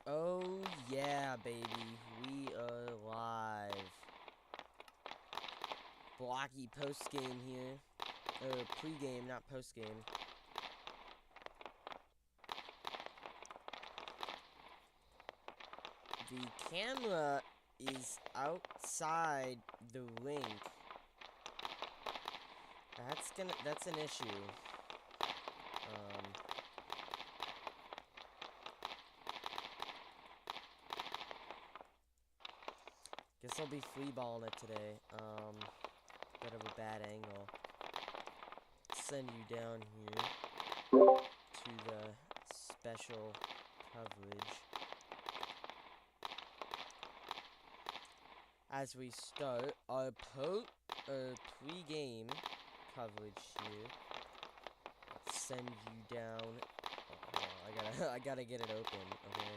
Oh yeah, baby, we are live. Blocky post game here, or pre-game, not post game. The camera is outside the rink. That's an issue. Guess I'll be free balling it today. Bit of a bad angle. Send you down here to the special coverage. As we start our pre-game coverage here. Send you down. I gotta get it open, okay?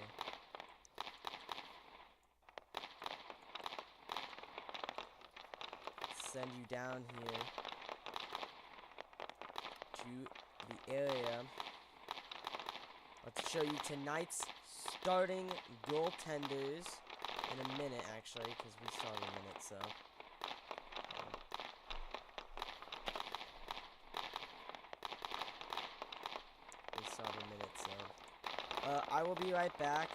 Send you down here to the area. Let's show you tonight's starting goaltenders in a minute, actually, because we saw the minute, so. We saw the minute, so. I will be right back.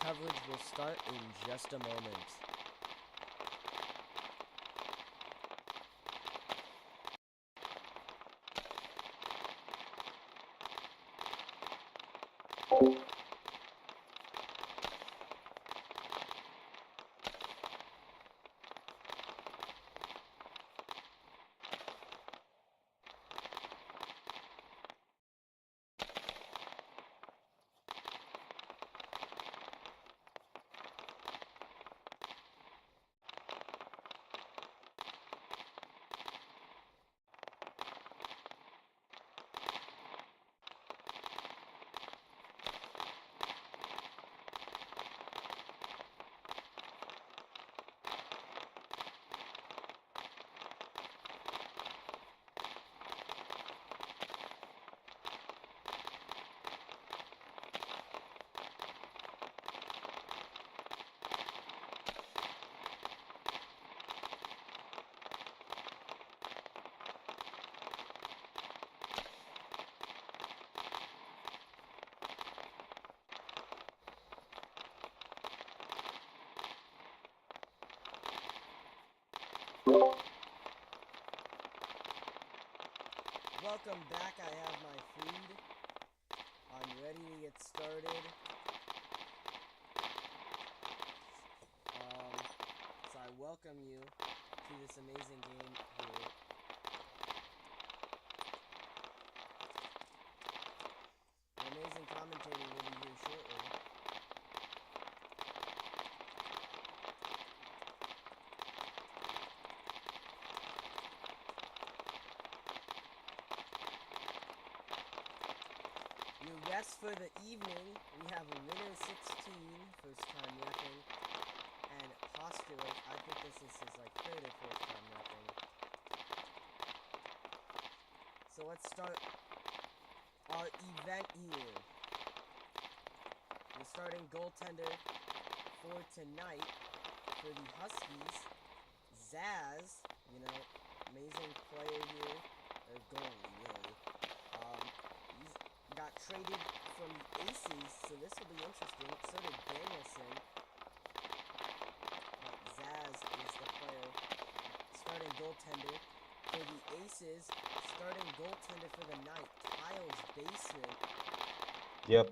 Coverage will start in just a moment. Welcome back. I have my food. I'm ready to get started. So I welcome you to this amazing game here. An amazing commentating will be here shortly. Your rest for the evening, we have a winner 16, first time repping, and Postulate, I think this is his like third or fourth time repping. So let's start our event here. The starting goaltender for tonight for the Huskies, Zaz, amazing player here, or goalie really. He's got traded from the Aces, so this will be interesting. So did Danielson. Zaz is the player, starting goaltender for the Aces, starting goaltender for the night, Kyle's Basement. Yep.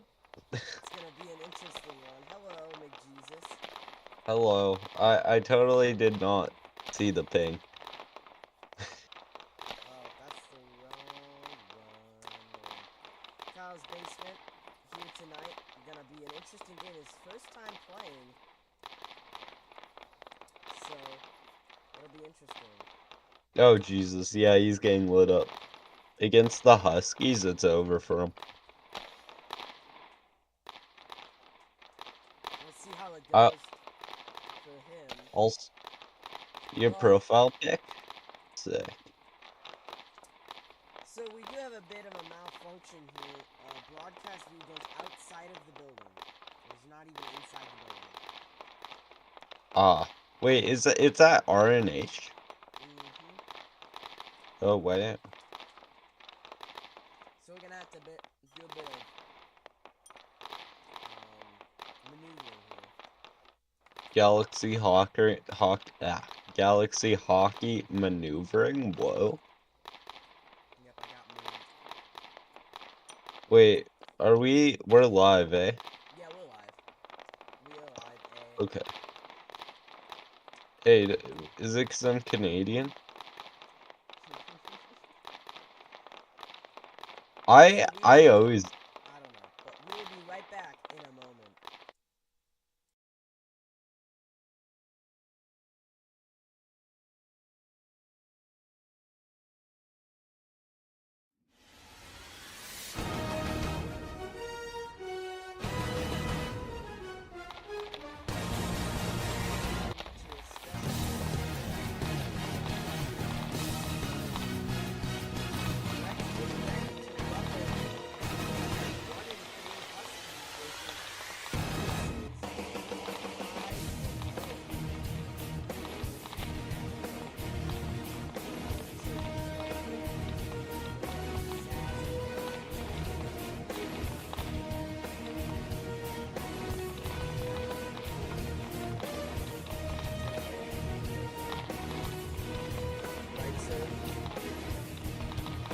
It's gonna be an interesting one. Hello, McJesus. Hello. I totally did not see the ping. Oh, that's the wrong one. Kyle's Basement here tonight. Gonna be an interesting game. His first time playing. So, it'll be interesting. Oh, Jesus. Yeah, he's getting lit up. Against the Huskies, it's over for him. Let's see how it goes for him. Also, your profile pic? Sick. a bit of a malfunction here. Broadcast view goes outside of the building. It's not even inside the building. Wait, it's that RNH? Mm-hmm. Oh, wait. So we're gonna have to do a bit of maneuvering here. Galaxy hockey maneuvering? Whoa. Yep, I got moved. Wait, we're live, eh? Yeah, we're live. We are live, Okay. Hey, is it 'cause I'm Canadian? I So I always I don't know, but we will be right back in a moment.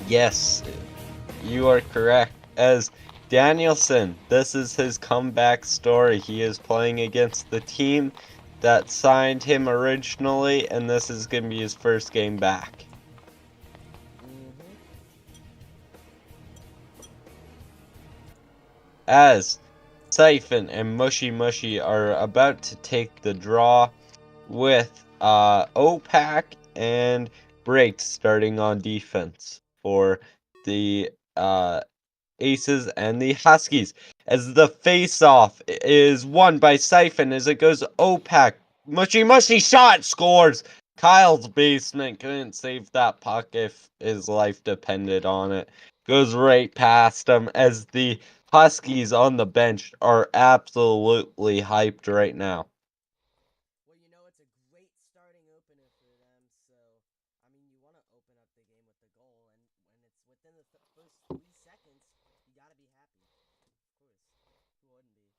Yes, you are correct. As Danielson, this is his comeback story. He is playing against the team that signed him originally, and this is going to be his first game back. Mm-hmm. As Siphon and Mushy Mushy are about to take the draw with OPAC and Break starting on defense for the Aces and the Huskies, as the face-off is won by Siphon as it goes OPAC. Mushy Mushy shot, scores! Kyle's basement couldn't save that puck if his life depended on it. Goes right past him as the Huskies on the bench are absolutely hyped right now. Well, it's a great starting opener for them. So, I mean, you want to open up the game with the goal, and when it's within the first 3 seconds, you got to be happy. Of course, who wouldn't be?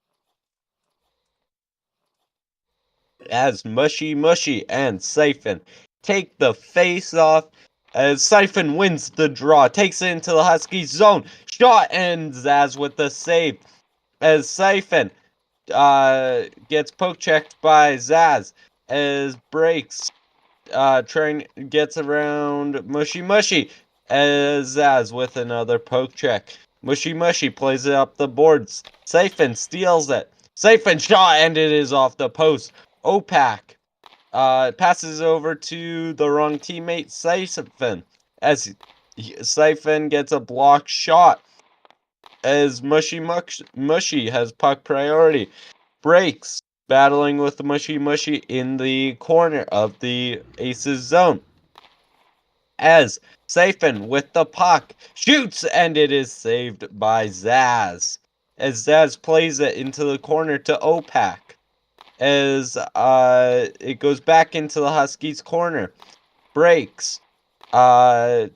As Mushy Mushy and Siphon take the face off, as Siphon wins the draw, takes it into the Huskies zone, shot ends as with the save, as Siphon gets poke checked by Zaz, as breaks gets around Mushy Mushy, as Zaz with another poke check. Mushy Mushy plays it up the boards. Siphon steals it. Siphon shot and it is off the post. OPAC passes over to the wrong teammate, Siphon, as Siphon gets a block shot, as Mushy has puck priority, breaks, battling with Mushy Mushy in the corner of the Aces zone, as Siphon with the puck shoots and it is saved by Zaz, as Zaz plays it into the corner to OPAC, as it goes back into the Huskies corner, breaks, uh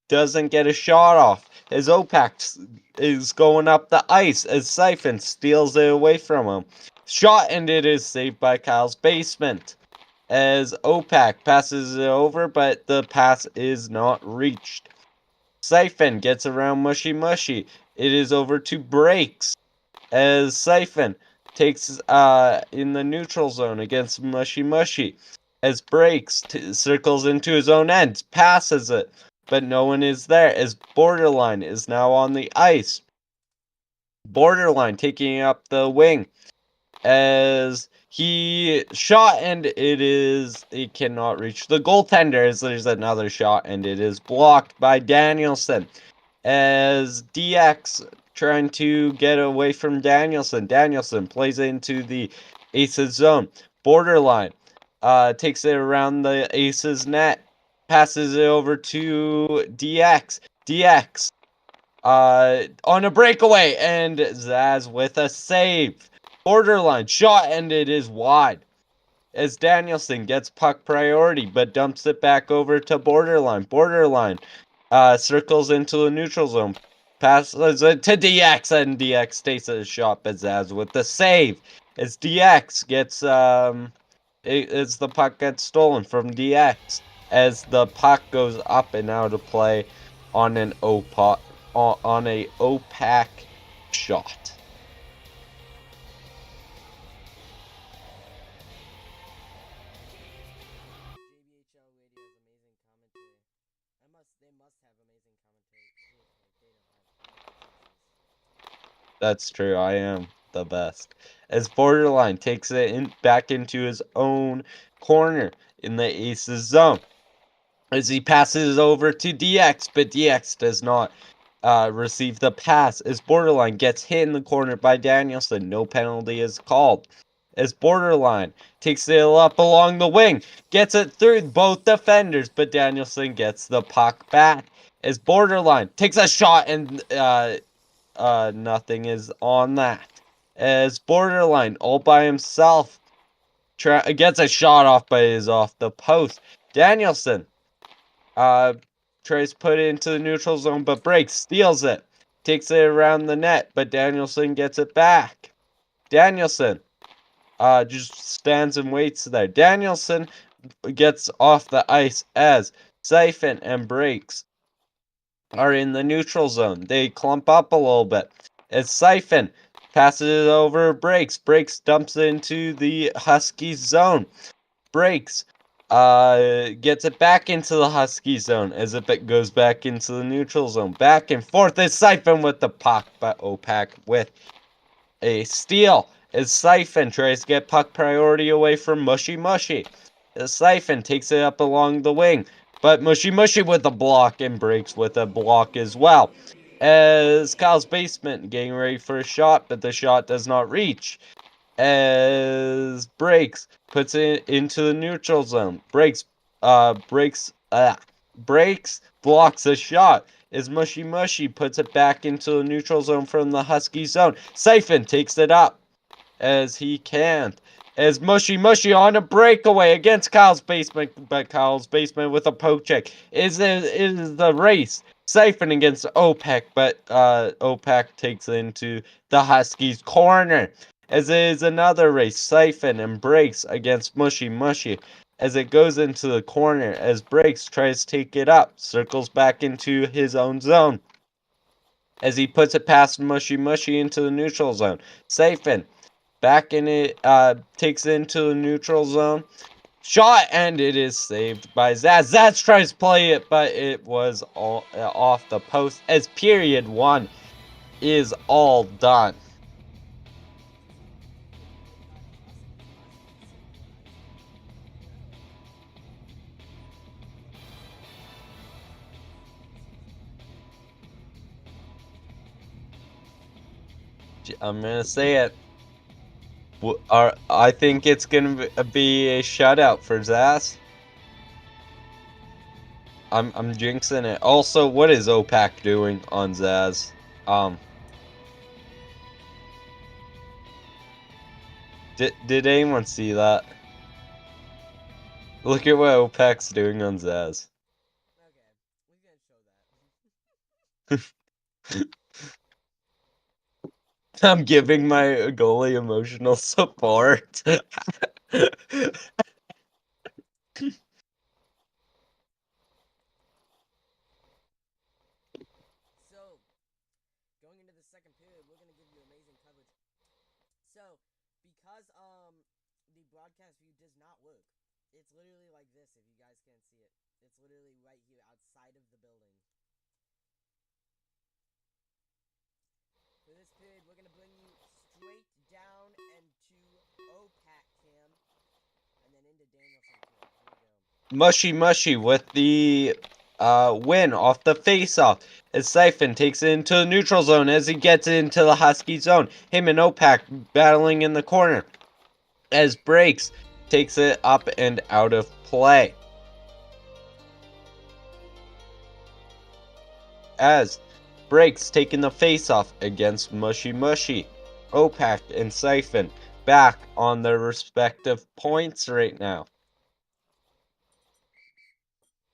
doesn't get a shot off, as OPAC is going up the ice as Siphon steals it away from him. Shot and it is saved by Kyle's basement, as OPAC passes it over, but the pass is not reached. Siphon gets around Mushy Mushy. It is over to Breaks, as Siphon takes in the neutral zone against Mushy Mushy, as Breaks circles into his own end, passes it, but no one is there, as Borderline is now on the ice. Borderline taking up the wing, as he shot and it cannot reach the goaltender, as there's another shot and it is blocked by Danielson, as DX trying to get away from Danielson. Danielson plays into the Aces zone. Borderline takes it around the Aces net, passes it over to DX. DX on a breakaway, and Zaz with a save. Borderline shot, and it is wide. As Danielson gets puck priority, but dumps it back over to Borderline. Borderline circles into the neutral zone. Passes it to DX, and DX takes a shot, but Zaz with the save. As DX gets, as the puck gets stolen from DX. As the puck goes up and out of play on an on a opaque shot. JBHL radio has amazing commentary. They must have amazing commentary. They don't have. That's true. I am the best. As Borderline takes it back into his own corner in the Ace's zone. As he passes over to DX, but DX does not receive the pass. As Borderline gets hit in the corner by Danielson, no penalty is called. As Borderline takes it up along the wing, gets it through both defenders, but Danielson gets the puck back. As Borderline takes a shot, and nothing is on that. As Borderline all by himself gets a shot off, but is off the post. Danielson tries to put it into the neutral zone, but breaks, steals it, takes it around the net, but Danielson gets it back. Danielson just stands and waits there. Danielson gets off the ice as Siphon and Breaks are in the neutral zone. They clump up a little bit. As Siphon passes it over Breaks. Breaks dumps it into the Huskies zone. Breaks gets it back into the Husky zone as if it goes back into the neutral zone. Back and forth is Siphon with the puck, but Opac with a steal as Siphon tries to get puck priority away from Mushy Mushy. As Siphon takes it up along the wing, but Mushy Mushy with a block and Breaks with a block as well. As Kyle's basement getting ready for a shot, but the shot does not reach. As Breaks puts it into the neutral zone. Breaks blocks a shot. As Mushy Mushy puts it back into the neutral zone from the Husky zone. Siphon takes it up as he can't. As Mushy Mushy on a breakaway against Kyle's basement, but Kyle's basement with a poke check is the race. Siphon against OPEC, but OPEC takes it into the Huskies corner. As it is another race, Siphon and Breaks against Mushy Mushy. As it goes into the corner, as Breaks tries to take it up, circles back into his own zone. As he puts it past Mushy Mushy into the neutral zone. Siphon back in it, takes it into the neutral zone. Shot, and it is saved by Zaz. Zaz tries to play it, but it was all, off the post as period 1 is all done. I'm gonna say it. I think it's gonna be a shutout for Zaz. I'm jinxing it. Also, what is OPAC doing on Zaz? Did anyone see that? Look at what OPAC's doing on Zaz. Okay, we can show that. I'm giving my goalie emotional support. So, going into the second period, we're gonna give you amazing coverage. So, because the broadcast view does not work, it's literally like this. If you guys can't see it, it's literally right here outside of the building. For this period, we're gonna bring you straight down and to OPAC cam, and then into Danielson cam. Here we go. Mushy Mushy with the win off the face-off. As Siphon takes it into the neutral zone as he gets into the Husky zone. Him and OPAC battling in the corner. As Breaks takes it up and out of play. as Breaks taking the face-off against Mushy Mushy. OPAC and Siphon back on their respective points right now.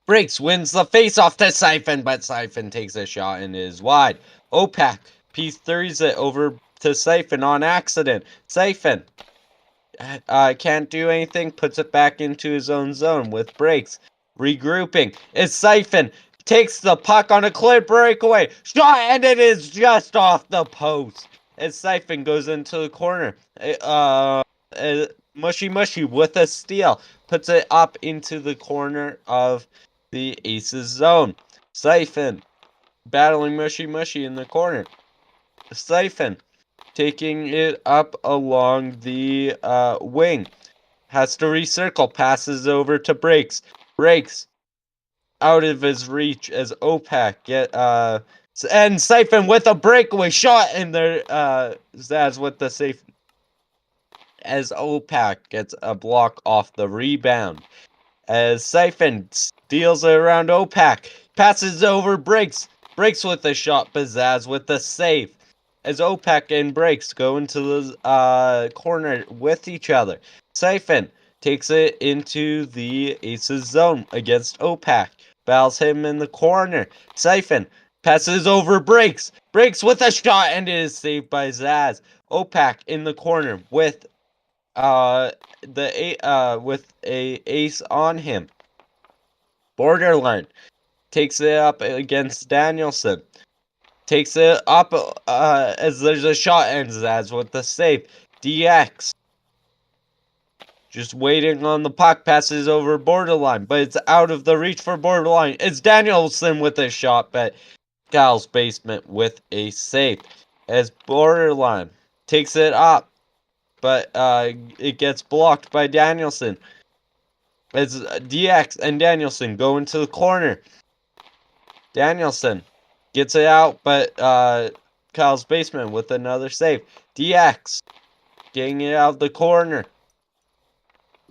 Breaks wins the face-off to Siphon, but Siphon takes a shot and is wide. OPAC P3s it over to Siphon on accident. Siphon can't do anything, puts it back into his own zone with Breaks. Regrouping. It's Siphon. Takes the puck on a clear breakaway. Shot, and it is just off the post. As Siphon goes into the corner. Mushy Mushy with a steal. Puts it up into the corner of the Aces zone. Siphon battling Mushy Mushy in the corner. Siphon taking it up along the wing. Has to recircle. Passes over to Breaks. Breaks out of his reach as OPAC and Siphon with a breakaway shot, and there Zaz with the safe as OPAC gets a block off the rebound. As Siphon steals it around OPAC, passes over Breaks. Breaks with a shot, Pizzazz with the save. As OPAC and Breaks go into the corner with each other. Siphon takes it into the Aces zone against OPAC. Battles him in the corner. Siphon passes over Breaks. Breaks with a shot, and it is saved by Zaz. OPAC in the corner with with a ace on him. Borderline takes it up against Danielson. Takes it up as there's a shot, and Zaz with the save. DX just waiting on the puck, passes over Borderline, but it's out of the reach for Borderline. It's Danielson with a shot, but Gal's Basement with a save. As Borderline takes it up, but it gets blocked by Danielson. As DX and Danielson go into the corner. Danielson gets it out, but Kyle's Basement with another save. DX getting it out of the corner.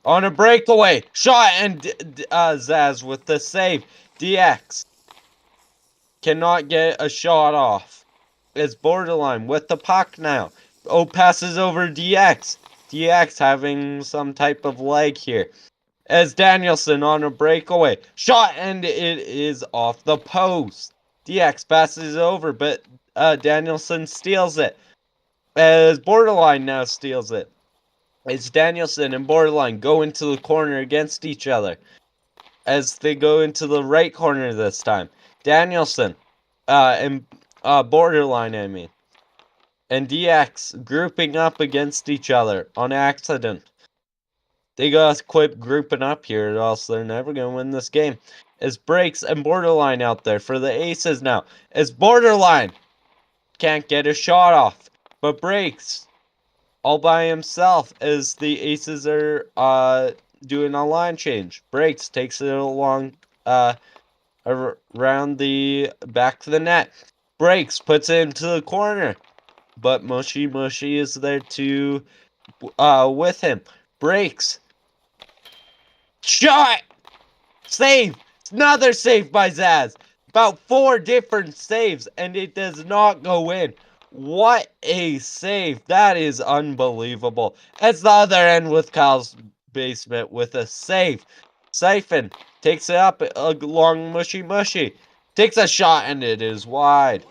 On a breakaway. Shot, and Zaz with the save. DX cannot get a shot off. It's Borderline with the puck now. Oh, passes over DX. DX having some type of lag here. As Danielson on a breakaway. Shot, and it is off the post. DX passes over, but Danielson steals it. As Borderline now steals it. It's Danielson and Borderline go into the corner against each other. As they go into the right corner this time. Danielson and Borderline, I mean. And DX grouping up against each other on accident. They gotta quit grouping up here, or else they're never gonna win this game. As Breaks and Borderline out there for the Aces now. As Borderline can't get a shot off. But Breaks all by himself as the Aces are doing a line change. Breaks takes it along around the back of the net. Breaks puts it into the corner. But Mushy Mushy is there to with him. Breaks. Shot! Save! Another save by Zaz. About 4 different saves, and it does not go in. What a save. That is unbelievable. It's the other end with Kyle's Basement with a save. Siphon takes it up along Mushy Mushy. Takes a shot, and it is wide.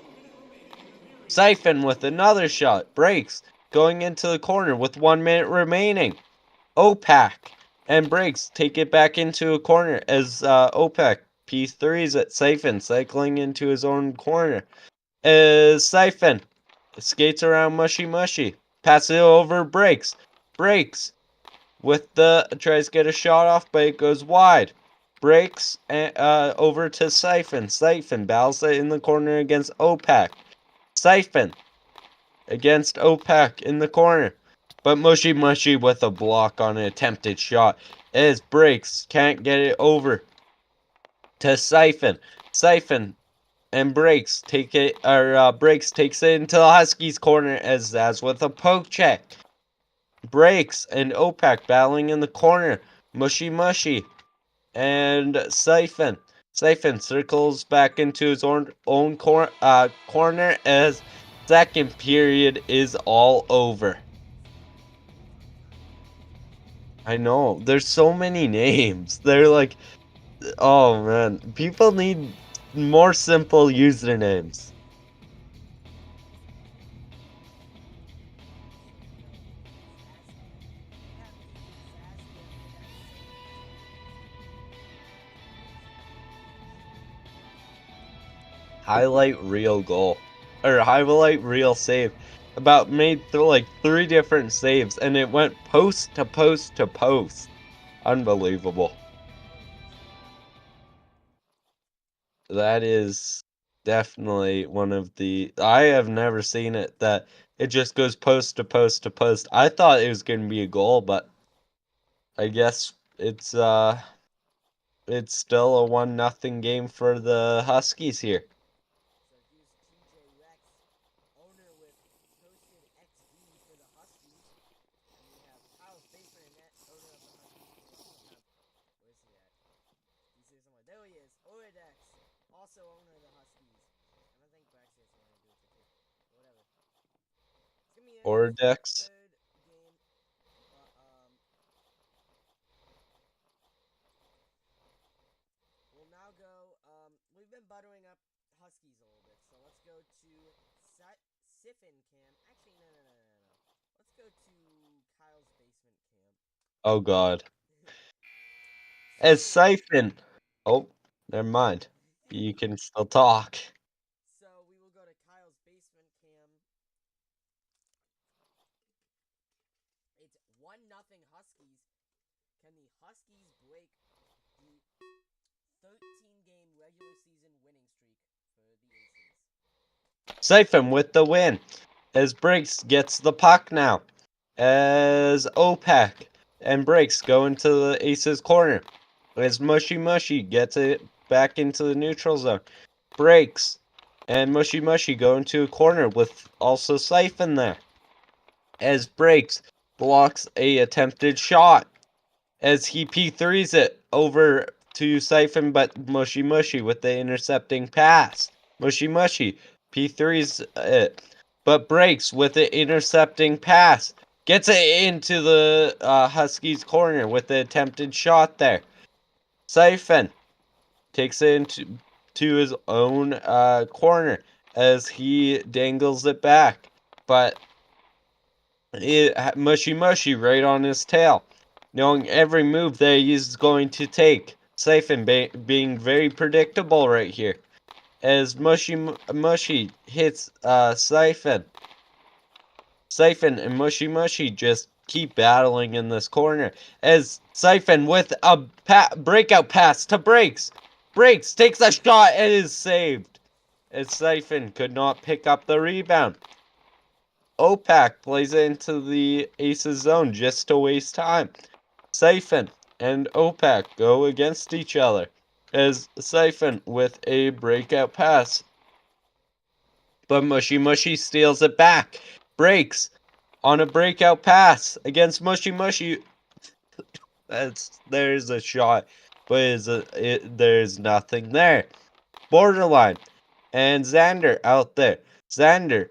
Siphon with another shot. Breaks. Going into the corner with 1 minute remaining. OPAC and Breaks take it back into a corner as OPAC P3s at Siphon cycling into his own corner. As Siphon skates around Mushy Mushy. Passes it over Breaks. Breaks with the tries to get a shot off, but it goes wide. Breaks over to Siphon. Siphon battles it in the corner against OPAC. Siphon against OPAC in the corner. But Mushy Mushy with a block on an attempted shot. As Breaks can't get it over to Siphon. Siphon and Breaks take it, or Breaks takes it into the Huskies corner as Zaz with a poke check. Breaks and OPAC battling in the corner. Mushy Mushy and Siphon Siphon circles back into his own corner as second period is all over. I know. There's so many names. They're like, oh man, people need more simple usernames. Highlight reel goal. Or highlight reel save. About made through like 3 different saves and it went post to post to post. Unbelievable. That is definitely one of the I have never seen it that it just goes post to post to post. I thought it was going to be a goal, but I guess it's still a 1-0 game for the Huskies here. So here's TJ Rex, owner with posted XD for the Huskies. And we have Kyle Fafer in net, owner of the Huskies. We also have, where's he at? He's here somewhere. There he is. Oridex, also owner of the Huskies. And I think Brax has something to do with it too. But whatever. It's gonna be an interesting Ordex. third game. But we'll now go. We've been buttering up Huskies a little bit, so let's go to Siphon Cam. Actually, no. Let's go to Kyle's basement camp. Oh god. As So, Siphon. Oh, never mind. You can still talk. so we will go to Kyle's basement cam. It's 1-0 Huskies. Can the Huskies break the 13-game regular season winning streak for the Aces? Siphon with the win. As Briggs gets the puck now. As OPEC and Briggs go into the Aces corner. As Mushy gets it back into the neutral zone. Breaks. And Mushy go into a corner with also Siphon there. As Breaks blocks a attempted shot. As he P3s it over to Siphon, but Mushy with the intercepting pass. Mushy P3s it, but breaks with the intercepting pass. Gets it into the Huskies corner with the attempted shot there. Siphon takes it into his own corner as he dangles it back, but Mushy right on his tail, knowing every move that he's going to take. Siphon being very predictable right here. As Mushy hits Siphon. Siphon and Mushy just keep battling in this corner. As Siphon with a breakout pass to Breaks. Breaks takes a shot and is saved. As Siphon could not pick up the rebound. OPAC plays into the Aces zone just to waste time. Siphon and OPAC go against each other as Siphon with a breakout pass. But Mushy steals it back. Breaks on a breakout pass against Mushy. There's a shot, but there's nothing there. Borderline and Xander out there. Xander,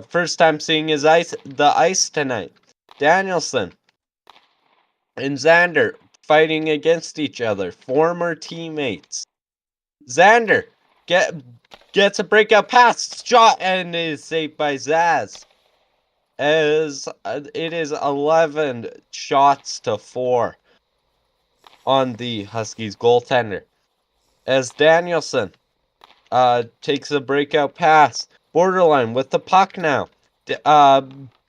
first time seeing the ice tonight. Danielson and Xander fighting against each other, former teammates. Xander gets a breakout pass, shot, and is saved by Zaz. As it is 11 shots to 4 on the Huskies goaltender. As Danielson takes a breakout pass. Borderline with the puck now.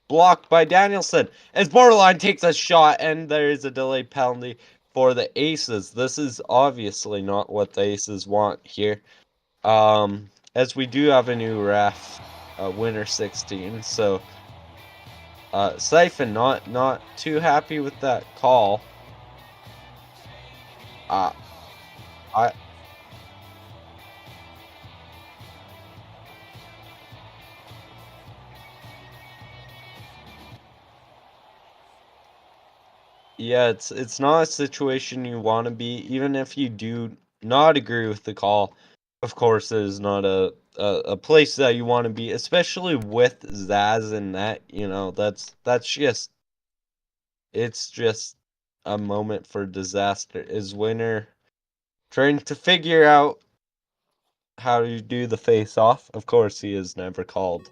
Blocked by Danielson. As Borderline takes a shot, and there is a delayed penalty for the Aces. This is obviously not what the Aces want here. As we do have a new ref, Winner 16, so Siphon not too happy with that call. I Yeah, it's not a situation you want to be, even if you do not agree with the call. Of course, it is not a place that you want to be, especially with Zaz in that. You know, that's just it's just a moment for disaster. Is Winner trying to figure out how to do the face off? Of course, he is never called.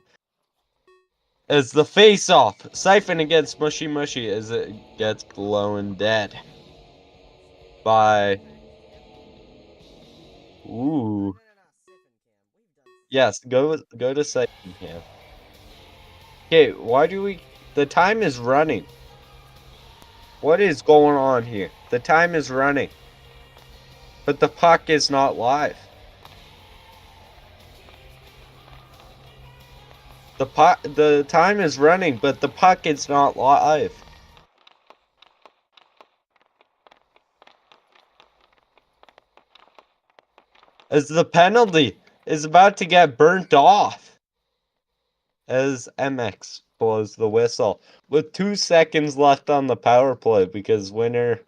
As the face off, Siphon against Mushy Mushy as it gets glow and dead by. Ooh. No, Siphon Cam. We've done Yes, go to Siphon Cam. Okay, why do we... The time is running. What is going on here? The time is running. But the puck is not live. The time is running, but the puck is not live. As the penalty is about to get burnt off. As MX blows the whistle. With 2 seconds left on the power play because Winner,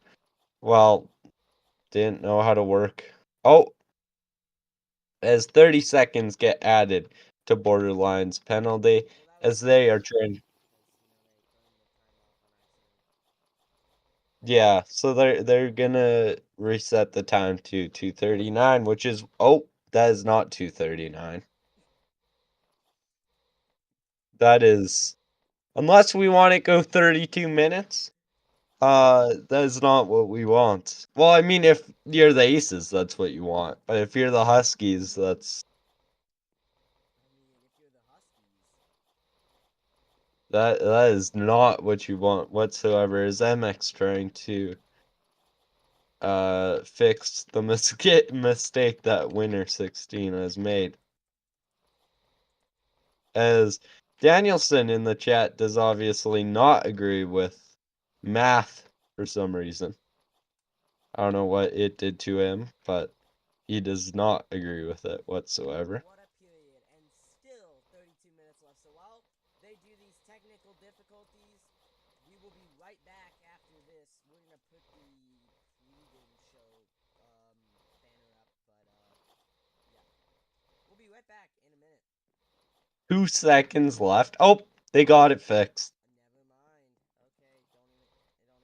well, didn't know how to work. Oh, as 30 seconds get added to Borderline's penalty as they are trying. Yeah, so they're gonna reset the time to 2:39, which is that is not 2:39. That is unless we want it go 32 minutes. That is not what we want. Well, I mean if you're the Aces, that's what you want. But if you're the Huskies, that's that is not what you want whatsoever. Is MX trying to fix the mistake that Winner 16 has made? As Danielson in the chat does obviously not agree with math for some reason. I don't know what it did to him, but he does not agree with it whatsoever. What a period, and still 32 minutes left. So while they do these technical difficulties, we will be right back after this. We're gonna put the pregame show banner up, but yeah, we'll be right back in a minute. 2 seconds left. Oh, they got it fixed. Never mind. Okay, don't even give them time.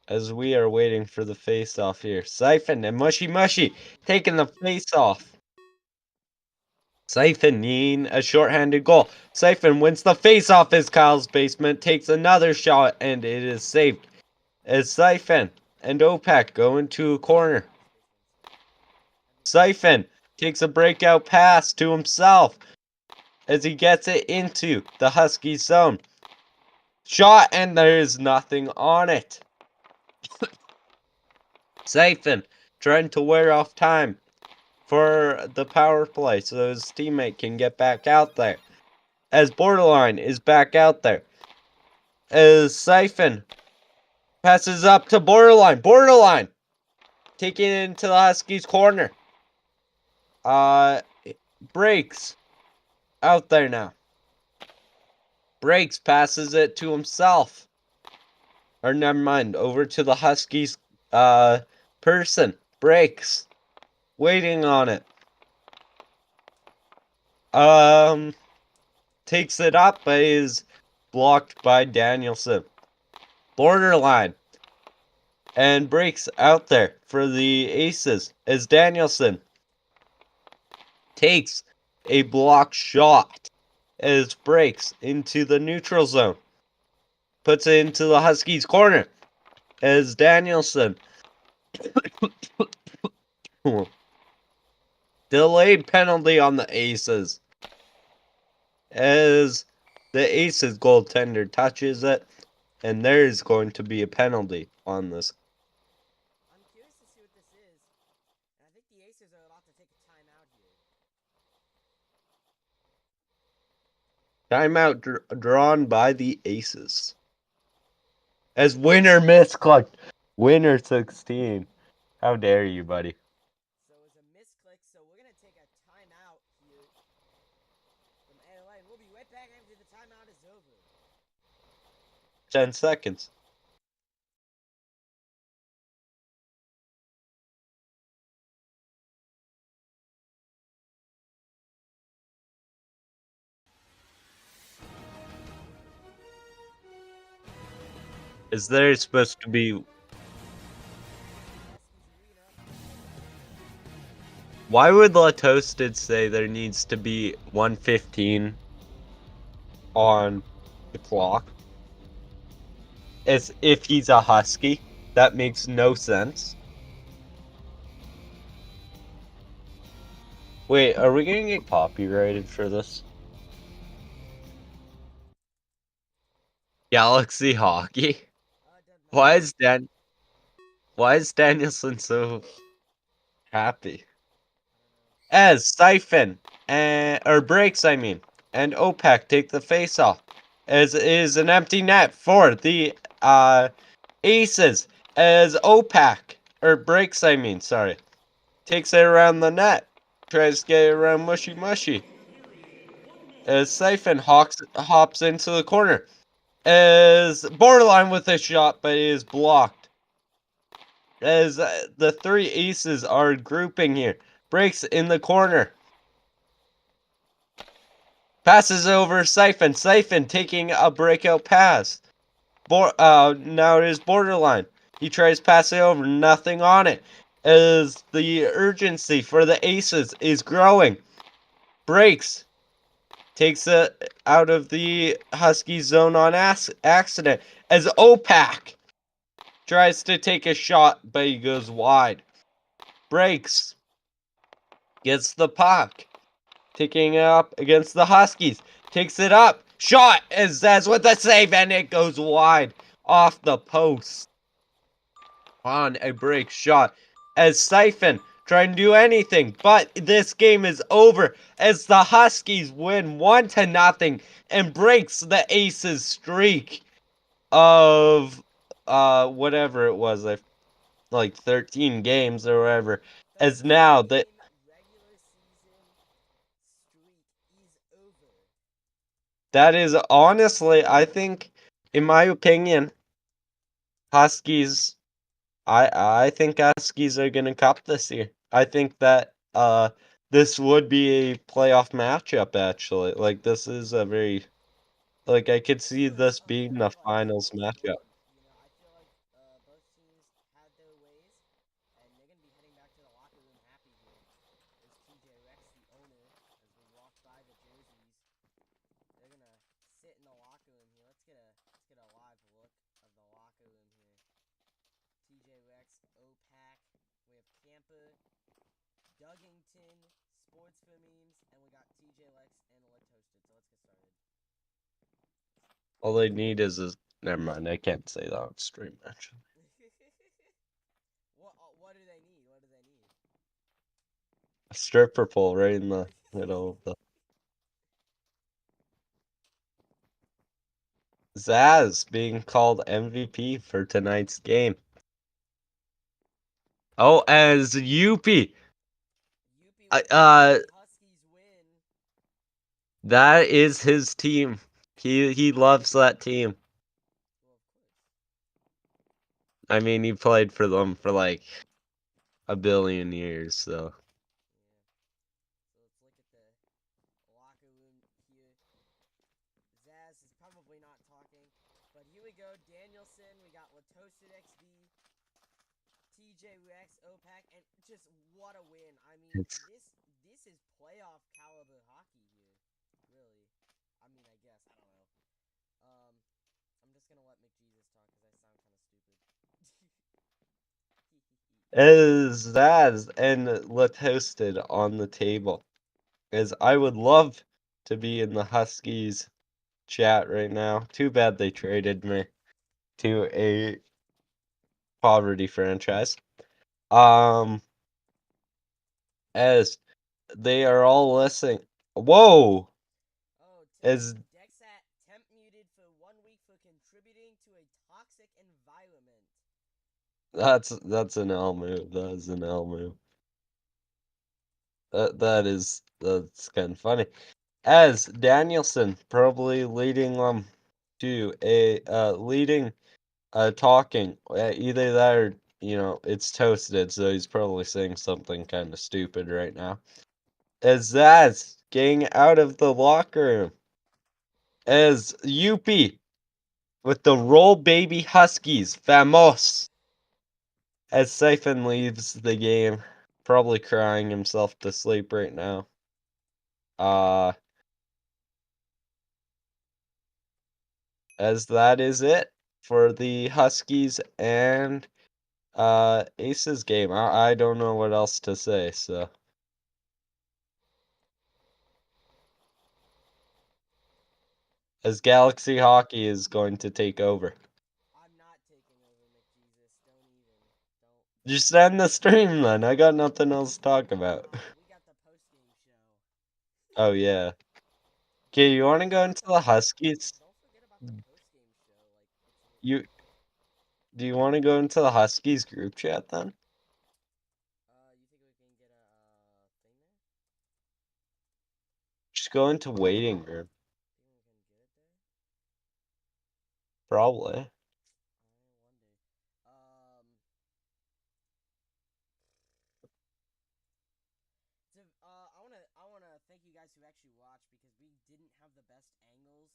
As we are waiting for the face off here. Siphon and Mushy Mushy taking the face off. Siphon needing a shorthanded goal. Siphon wins the face off as Kyle's basement takes another shot and it is saved. As Siphon and OPEC go into a corner. Siphon takes a breakout pass to himself as he gets it into the Husky zone. Shot and there is nothing on it. Siphon trying to wear off time for the power play so his teammate can get back out there. As Borderline is back out there. As Siphon passes up to Borderline. Borderline taking it into the Huskies corner. Breaks out there now. Breaks passes it to himself. Or never mind, over to the Huskies person. Breaks. Waiting on it. Takes it up, but is blocked by Danielson. Borderline. And breaks out there for the Aces as Danielson takes a block shot as breaks into the neutral zone. Puts it into the Huskies corner as Danielson delayed penalty on the Aces as the Aces goaltender touches it and there is going to be a penalty on this. I'm curious to see what this is. And I think the Aces are about to take a timeout here. Timeout drawn by the Aces. As Winner misclicked. Winner 16. How dare you, buddy? So it was a misclick, so we're going to take a timeout here from AOA. We'll be right back after the timeout is over. 10 seconds. Is there supposed to be... Why would La Toasted say there needs to be 1:15 on the clock? As if he's a Husky? That makes no sense. Wait, are we gonna get copyrighted for this? Galaxy Hockey? Why is Danielson so happy? As Siphon or Breaks, I mean, and OPEC take the face off. As is an empty net for the Aces. As OPEC or Breaks, I mean, sorry, takes it around the net, tries to get it around Mushy Mushy. As Siphon hops into the corner. As borderline with a shot, but it is blocked. As the three aces are grouping here. Breaks in the corner. Passes over Siphon. Siphon taking a breakout pass. Now it is borderline. He tries passing over. Nothing on it. As the urgency for the aces is growing. Breaks. Takes it out of the Husky zone on accident. As OPAC tries to take a shot, but he goes wide. Breaks. Gets the puck. Taking it up against the Huskies. Takes it up. Shot! As Zaz with the save, and it goes wide. Off the post. On a break shot. As Siphon trying to do anything, but this game is over as the Huskies win 1-0 and breaks the Aces streak of whatever it was, like 13 games or whatever. As now the regular season streak is over. that is honestly, I think, in my opinion, Huskies. I think Huskies are gonna cup this year. I think that this would be a playoff matchup actually. Like this is a very, like I could see This this is a being the very like finals close matchup. game. You know, I feel like both teams had their ways, and they're gonna be heading back to the locker room happy here. There's TJ Rex, the owner, as we walk by the jerseys. They're gonna sit in the locker room here. Let's get a live look of the locker room here. TJ Rex, OPAC. We have Camper, Duggington, Sports for Memes, and we got TJ Lex and La Toasted. So let's get started. All they need is a, never mind, I can't say that on stream actually. What do they need? What do they need? A stripper pole right in the middle of the Zaz being called MVP for tonight's game. Oh, as Yuppie. Yuppie with the Huskies win. That is his team. He loves that team. Well, of course. I mean, he played for them for like a billion years, so. Yeah. So let's look at the locker room here. Zaz is probably not talking, but here we go. Danielson, we got Latoasted XD, TJ Rex, OPAC, and just what a win. I mean, It's this is playoff caliber hockey here. Really. I mean, I guess. I don't know. I'm just gonna let McJesus talk because I sound kind of stupid. as Zaz and Toasted on the table. As I would love to be in the Huskies chat right now. Too bad they traded me to a poverty franchise. Um, as they are all listening. Whoa! Oh, As Dexat temp muted for 1 week for contributing to a toxic environment. that's an L move. That is an L move. That's kind of funny. As Danielson probably leading them to a leading talking. Either that or it's toasted, so he's probably saying something kind of stupid right now. As Zaz getting out of the locker room. As Yuppie with the Roll Baby Huskies, famos. As Siphon leaves the game, probably crying himself to sleep right now. As that is it for the Huskies and Aces game. I don't know what else to say, so. As Galaxy Hockey is going to take over. I'm not taking over, McJesus. Don't even. Don't. Just end the stream then. I got nothing else to talk about. We got the post game show. Oh yeah. Okay, you want to go Forget into about the the Huskies? Don't forget about the post game show. Like it's. You do you want to go into the Huskies group chat then? You think we can get a thing there? Just go into waiting room. Think we can get it there? Probably. I wonder. I wanna thank you guys who actually watched because we didn't have the best angles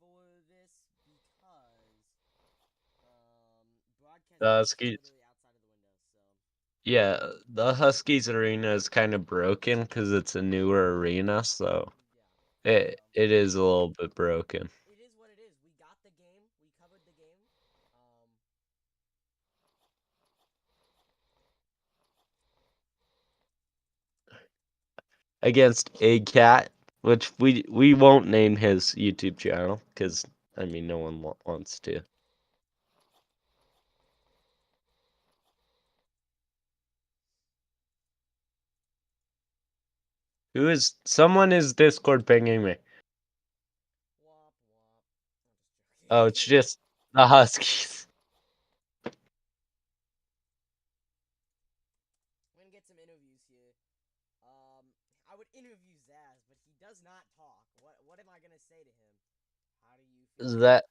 for this because broadcast The booth is Huskies. literally outside of the window. So Yeah, the Huskies arena is kind of broken because it's a newer arena, so yeah, it is a little bit broken. it is what it is. We got the game. We covered the game. Um, Against a cat, which we won't name his YouTube channel because I mean no one wants to. Someone is Discord pinging me? womp womp. I'm Oh, just it's joking. just the Huskies. We're gonna get some interviews here. I would interview Zaz, but he does not talk. What am I gonna say to him? How do you feel about? That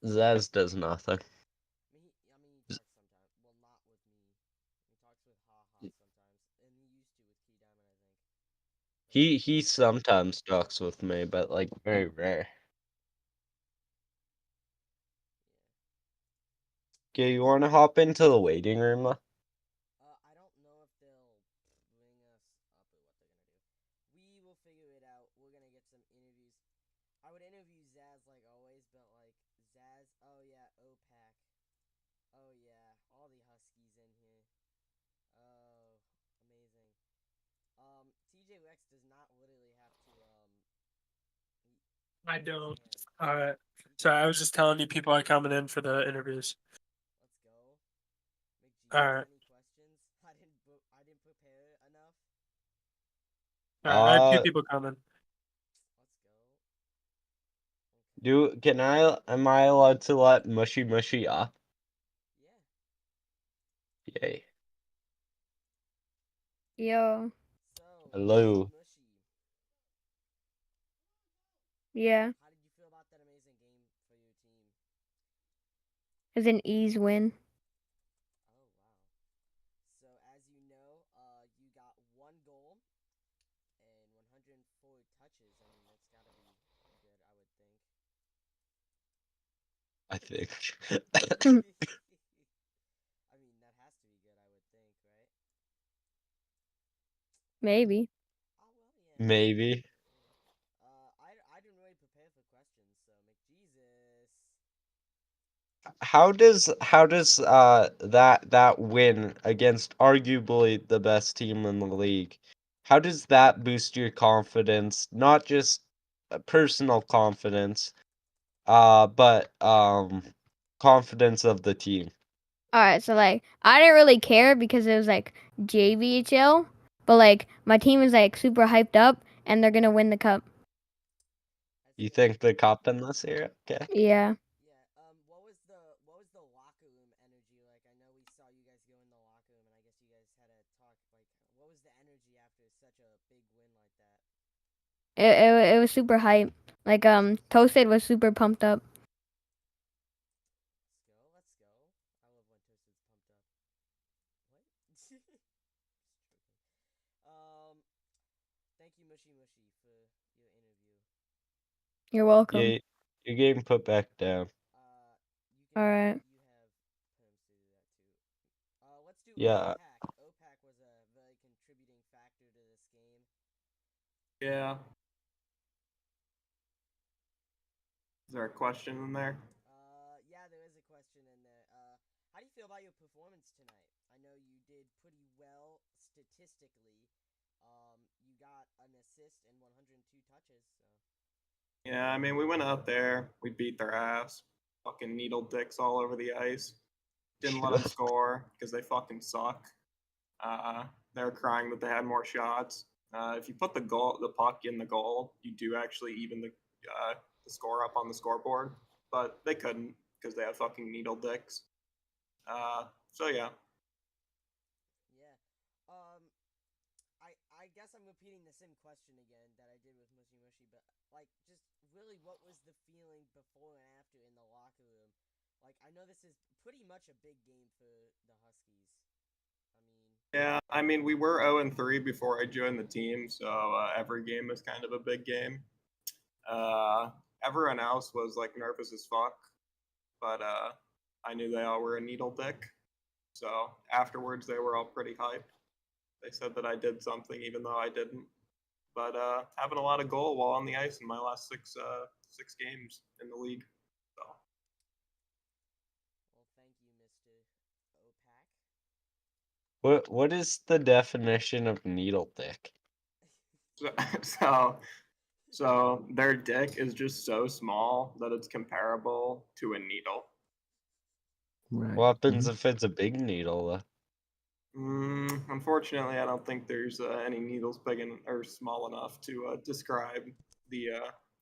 Zaz does nothing. I mean, he talks sometimes. Well, not with me. He talks with Haha sometimes, and he used to with Key Diamond, I think. But He sometimes talks with me, but like very rare. Okay, you want to hop into the waiting room? I don't know if they'll bring us up or what they're gonna do. We will figure it out. We're gonna get some interviews. I would interview Zaz like always, but like Zaz. Oh yeah, OPAC. Oh yeah, all the Huskies in here. Oh, amazing. TJ Rex does not literally have to I raise his don't. hand. Alright. He can Sorry, I just was just telling you people are coming in for the interviews. let's go. McJesus, Alright. any questions? I didn't prepare enough. Alright, I have two Uh, people coming. Let's go. Okay. am I allowed to let Mushy up? Yeah. Yay. Yo, So, Hello. Mushy, yeah, how did you feel about that amazing game for your team? it's an ease win. Oh wow. So as you know, you got one goal and 104 touches. I mean, that's gotta be good, I would think. I think. I mean, that has to be good, I would think, right? Maybe. Oh well, yeah. Maybe. I didn't really prepare for questions, so McJesus. How does that win against arguably the best team in the league? How does that boost your confidence? Not just personal confidence, but confidence of the team. All right, so like I didn't really care because it was like JVHL, but like my team is like super hyped up and they're gonna win the cup. You think the cup in this year? Okay. Yeah. Yeah. What was the locker room energy like? I know we saw you guys go in the locker room, and I guess you guys had a talk. Like, what was the energy after such a big win like that? It was super hype. Like Toasted was super pumped up. Let's go. I love when Toasted's pumped up. What? Thank you, Mushy Mushy, for your interview. You're welcome. Yeah, you're getting put back down. You can. All right. You have perms to do that too. Let's do Yeah. OPAC. OPAC was a very contributing factor to this game. Yeah. Is there a question in there? Yeah, there is a question in there. How do you feel about your performance tonight? I know you did pretty well statistically. You got an assist and 102 touches. So. Yeah, I mean, we went out there, we beat their ass, fucking needle dicks all over the ice. Didn't let them score because they fucking suck. They were crying that they had more shots. If you put the puck in the goal, you do actually even the score up on the scoreboard, but they couldn't because they had fucking needle dicks. So yeah. Yeah. I guess I'm repeating the same question again that I did with Mushy Mushy, but like, just really, what was the feeling before and after in the locker room? Like, I know this is pretty much a big game for the Huskies. Yeah, I mean, we were 0-3 before I joined the team, so every game is kind of a big game. Everyone else was like nervous as fuck, but I knew they all were a needle dick. So afterwards, they were all pretty hyped. They said that I did something, even though I didn't. But having a lot of goal while on the ice in my last six games in the league. So. Well, thank you, Mr. OPAC. What is the definition of needle dick? So their dick is just so small that it's comparable to a needle. Right. What happens if it's a big needle, though? Unfortunately, I don't think there's any needles big or small enough to describe the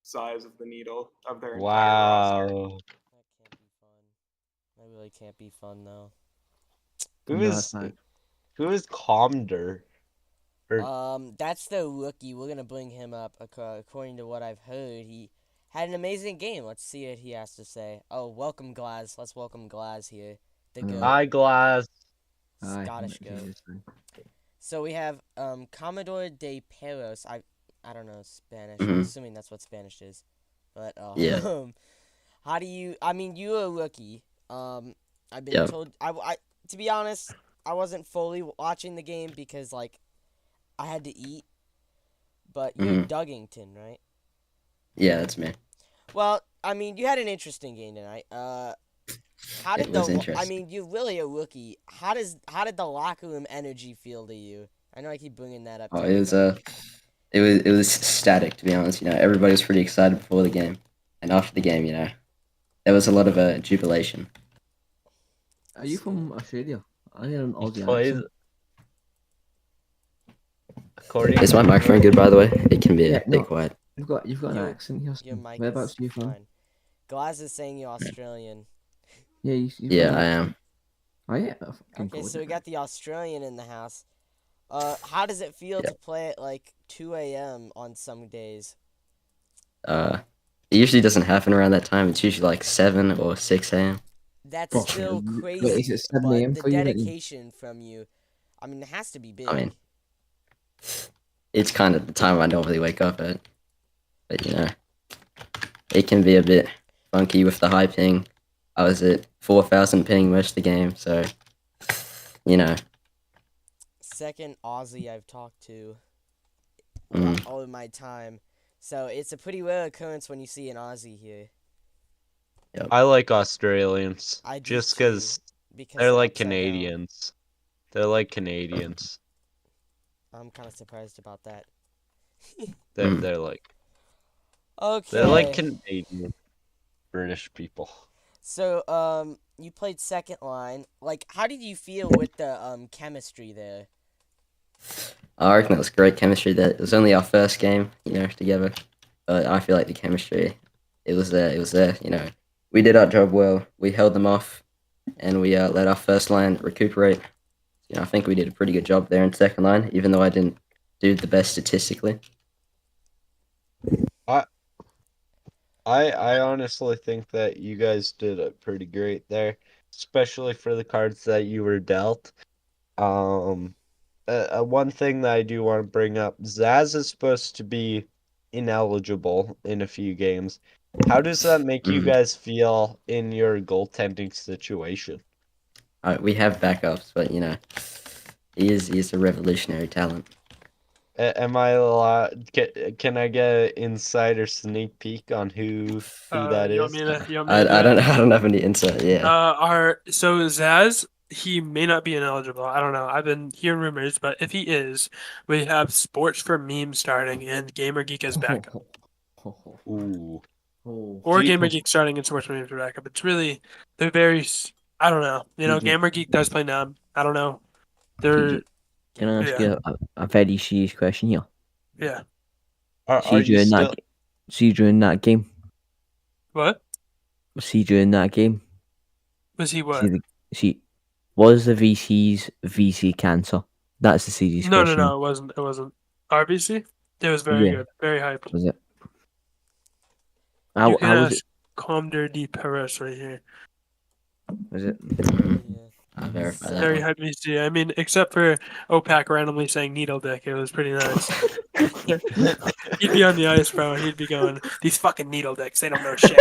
size of the needle of their entire roster. Wow. That can't be fun. That really can't be fun, though. Who No, is it's not. Comder? That's the rookie. We're gonna bring him up. According to what I've heard, he had an amazing game. Let's see what he has to say. Oh, welcome Glaz. Let's welcome Glaz here. The goat. Hi, Glass. Aye, Scottish okay, goat. it's fine. So we have Commodore de Peros. I don't know Spanish. I'm Mhm. assuming that's what Spanish is. But Yeah. how do you? I mean, you're a rookie. I've been Yeah. told. I to be honest, I wasn't fully watching the game because like I had to eat. But you're Mhm. Duggington, right? Yeah, that's me. Well, I mean, you had an interesting game tonight. How did It was I interesting. mean, you're really a rookie. How did the locker room energy feel to you? I know I keep bringing that up. Oh, to it was it was static, to be honest. You know, everybody was pretty excited before the game, and after the game, you know, there was a lot of jubilation. Are you from Australia? I hear an He Aussie plays accent. according Is to my microphone good, by the way? It can be Yeah, a no. bit quiet. You've got an Your- accent here. Your Son. mic Whereabouts is are you from? fine. Glaz is saying you're Australian. Yeah, you've Yeah, got an I accent. am. Oh yeah, I fucking Okay, called so we it. got the Australian in the house. How does it feel Yeah. to play at like 2 a.m. on some days? It usually doesn't happen around that time. It's usually like 7 or 6 a.m. That's Fuck, still wait, crazy. is it 7 but a.m. the for you? Then? dedication from you, I mean, it has to be big. I mean, it's kind of the time I normally wake up at. But, you know, it can be a bit funky with the high ping. I was at 4,000 ping most of the game, so, you know. Second Aussie I've talked to Mm. all of my time. So it's a pretty rare occurrence when you see an Aussie here. I like Australians. I do Just too, because because they're like upside down. Canadians. They're like Canadians. I'm kind of surprised about that. They're like Okay. they're like Canadian British people. So you played second line. Like, how did you feel with the chemistry there? I reckon it was great chemistry. That it was only our first game, you know, together. But I feel like the chemistry, it was there. It was there. You know, we did our job well. We held them off, and we let our first line recuperate. You know, I think we did a pretty good job there in second line, even though I didn't do the best statistically. I honestly think that you guys did it pretty great there, especially for the cards that you were dealt. Um, one thing that I do want to bring up, Zaz is supposed to be ineligible in a few games. How does that make you Mhm. guys feel in your goaltending situation? We have backups, but he is a revolutionary talent. Am I allowed? Can I get an insider sneak peek on who that You want is? me to? You want me I, to do I it? don't I don't have any insight. Yeah. So Zaz, he may not be ineligible. I don't know. I've been hearing rumors, but if he is, we have Sports for Meme starting and Gamer Geek as backup, Ooh. or Do Gamer Geek starting and Sports for Meme as backup. It's really they're very. I don't know. CJ, Gamer Geek does play now. I don't know. CJ, They're can I ask yeah, you a very serious question here? yeah. are you still? See during that game, What see during that game, was he? see What? the see was the VC's VC cancer? That's the serious No, no, question. no. It wasn't. It wasn't. RBC. It was very Yeah, good. Very hyped. was it? You can How was it? ask Comder D. Perez right here. Was it? Mhm. Yeah. I verify that Very one. hyped VC. I mean, except for OPAC randomly saying needle dick, it was pretty nice. He'd be on the ice, bro, and he'd be going, "These fucking needle dicks, they don't know shit."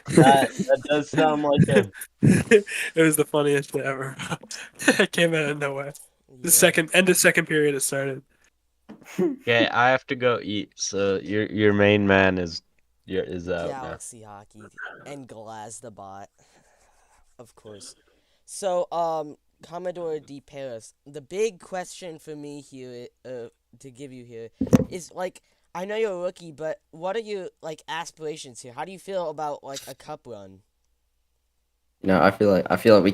That does sound like him. It was the funniest shit ever. It came out of nowhere. The Yeah. second period it started. Okay, I have to go eat. So your main man is out now. Galaxy Hockey and Glaz the bot, of course. So, Commodore D. Paris, the big question for me here, to give you here, is like, I know you're a rookie, but what are your like aspirations here? How do you feel about like a cup run? I feel like we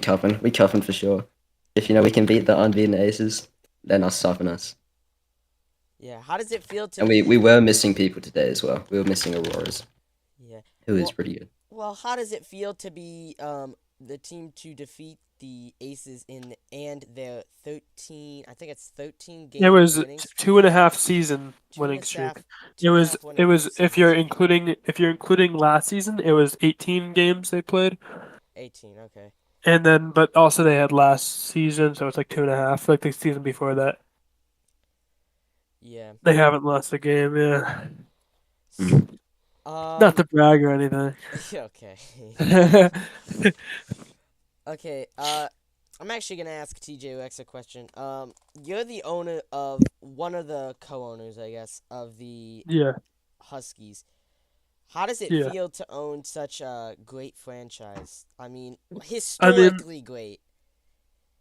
cupping for sure. If we can beat the unbeaten Aces, then us stopping us. Yeah. How does it feel to? And we were missing people today as well. We were missing Auroras, Yeah. who is Well, pretty good. well, how does it feel to be the team to defeat the Aces in and their 13? I think it's 13 It game was winning streak. 2.5 season Two and winning a streak. half. It Two and a was half it winning was seasons. if you're including last season, it was 18 games they played. 18. Okay. And then, but also they had last season, so it's like 2.5, like the season before that. Yeah. They haven't lost a game, yeah. S- Mhm. Not Um. to brag or anything. Okay. Okay. I'm actually gonna ask TJ Rex a question. You're the owner of one of the co-owners, I guess, of the Yeah, Huskies. How does it yeah. feel to own such a great franchise? I mean, I mean, historically great.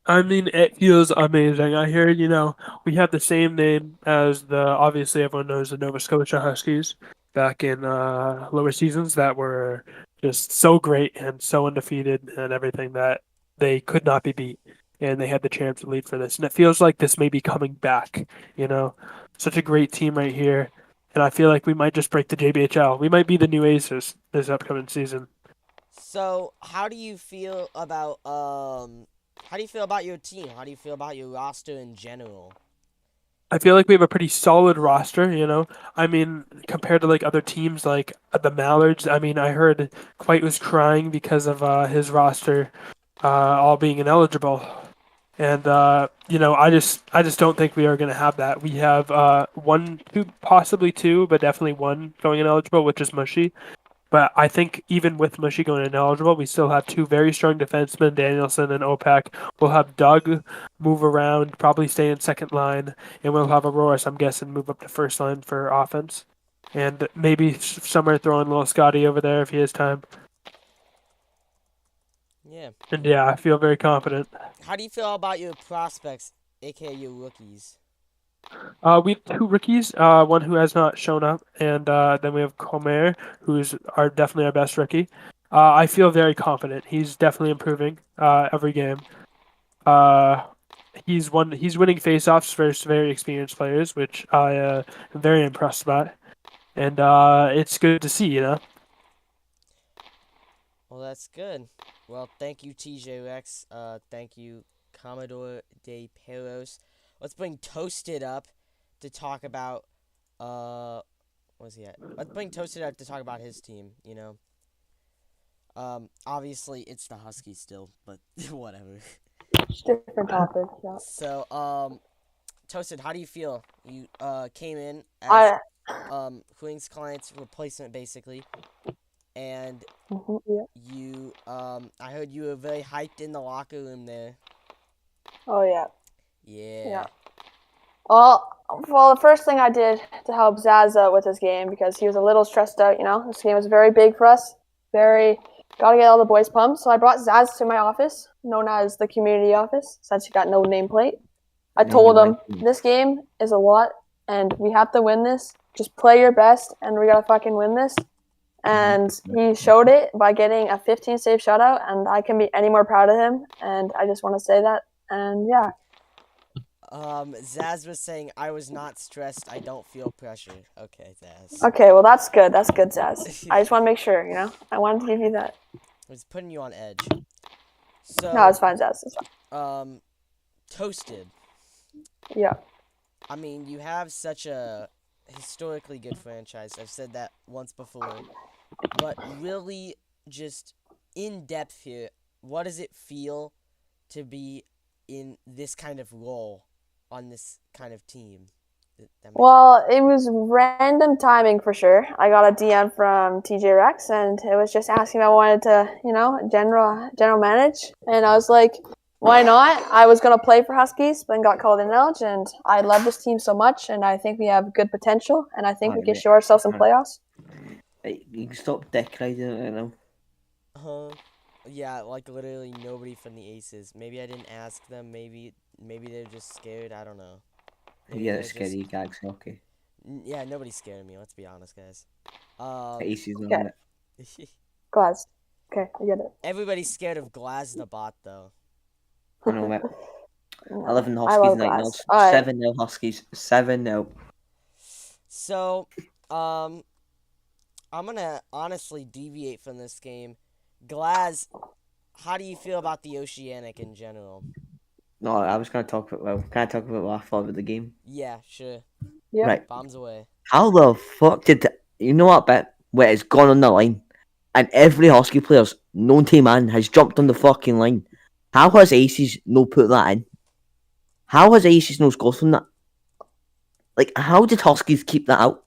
it feels amazing. I hear, we have the same name as obviously everyone knows the Nova Scotia Huskies back in lower seasons that were just so great and so undefeated and everything that they could not be beat. And they had the chance to lead for this. And it feels like this may be coming back, you know? Such a great team right here. And I feel like we might just break the JBHL. We might be the new Aces this upcoming season. So, how do you feel about your team? How do you feel about your roster in general? I feel like we have a pretty solid roster. I mean, compared to like other teams like the Mallards, I mean, I heard Quite was crying because of his roster all being ineligible. And I just don't think we are going to have that. We have one, two, possibly two, but definitely one going ineligible, which is Mushy. But I think even with Mushy going ineligible, we still have two very strong defensemen, Danielson and Opak. We'll have Doug move around, probably stay in second line, and we'll have Auroras, I'm guessing, move up to first line for offense. And maybe somewhere throw in little Scotty over there if he has time. Yeah. And yeah, I feel very confident. How do you feel about your prospects, aka your rookies? We have two rookies, one who has not shown up, and then we have Comer, who's definitely our best rookie. I feel very confident. He's definitely improving every game. Uh, he's winning faceoffs versus very experienced players, which I am very impressed by. And it's good to see. Well, that's good. Well, thank you, TJ Rex. Thank you, Commodore de Peros. Let's bring Toasted up to talk about. Where's he at? Let's bring Toasted out to talk about his team. Obviously it's the Huskies still, but whatever. Different topic. Yeah. So, Toasted, how do you feel? You came in as I. Huing's client's replacement basically, and Yeah. you I heard you were very hyped in the locker room there. Oh yeah. Yeah. Yeah. Well, the first thing I did to help Zaz out with his game, because he was a little stressed out, this game was very big for us. Gotta get all the boys pumped. So I brought Zaz to my office, known as the community office, since he got no nameplate. I told him, this game is a lot, and we have to win this. Just play your best, and we gotta fucking win this. And he showed it by getting a 15 save shutout, and I can be any more proud of him, and I just want to say that. And yeah. Zaz was saying, I was not stressed, I don't feel pressure. Okay, Zaz. Okay, well that's good, Zaz. I just want to make sure, I wanted to give you that. I was putting you on edge. So, No, it's fine, Zaz, it's fine. Toasted. Yeah. I mean, you have such a historically good franchise. I've said that once before. But really, just in depth here, what does it feel to be in this kind of role on this kind of team? Well, it was random timing for sure. I got a DM from TJ Rex, and it was just asking if I wanted to, general manage. And I was like, why not? I was going to play for Huskies, but then got called in Elge, and I love this team so much, and I think we have good potential, and I think we can show ourselves in playoffs. Hey, you can stop dick riding it now. Yeah, like literally nobody from the Aces. Maybe I didn't ask them. Maybe they're just scared. I don't know. Maybe Yeah, they're that's scary gags hockey. Yeah, nobody's scared of me. Let's be honest, guys. Aces on okay. it. Glaz. Okay, I get it. Everybody's scared of Glaz the bot, though. I know, mate. No, 11 I Huskies, love 9 Glaz. Nils. All right. 7-0 Huskies. 7-0. So, I'm gonna honestly deviate from this game. Glaz, how do you feel about the Oceanic in general? No, I was going to talk about, can I talk about what I thought about the game? Yeah, sure. Yep. Right. Bombs away. How the fuck you know what bit where it's gone on the line and every Husky player's known to man has jumped on the fucking line? How has Aces no put that in? How has Aces no scored from that? Like, how did Huskies keep that out?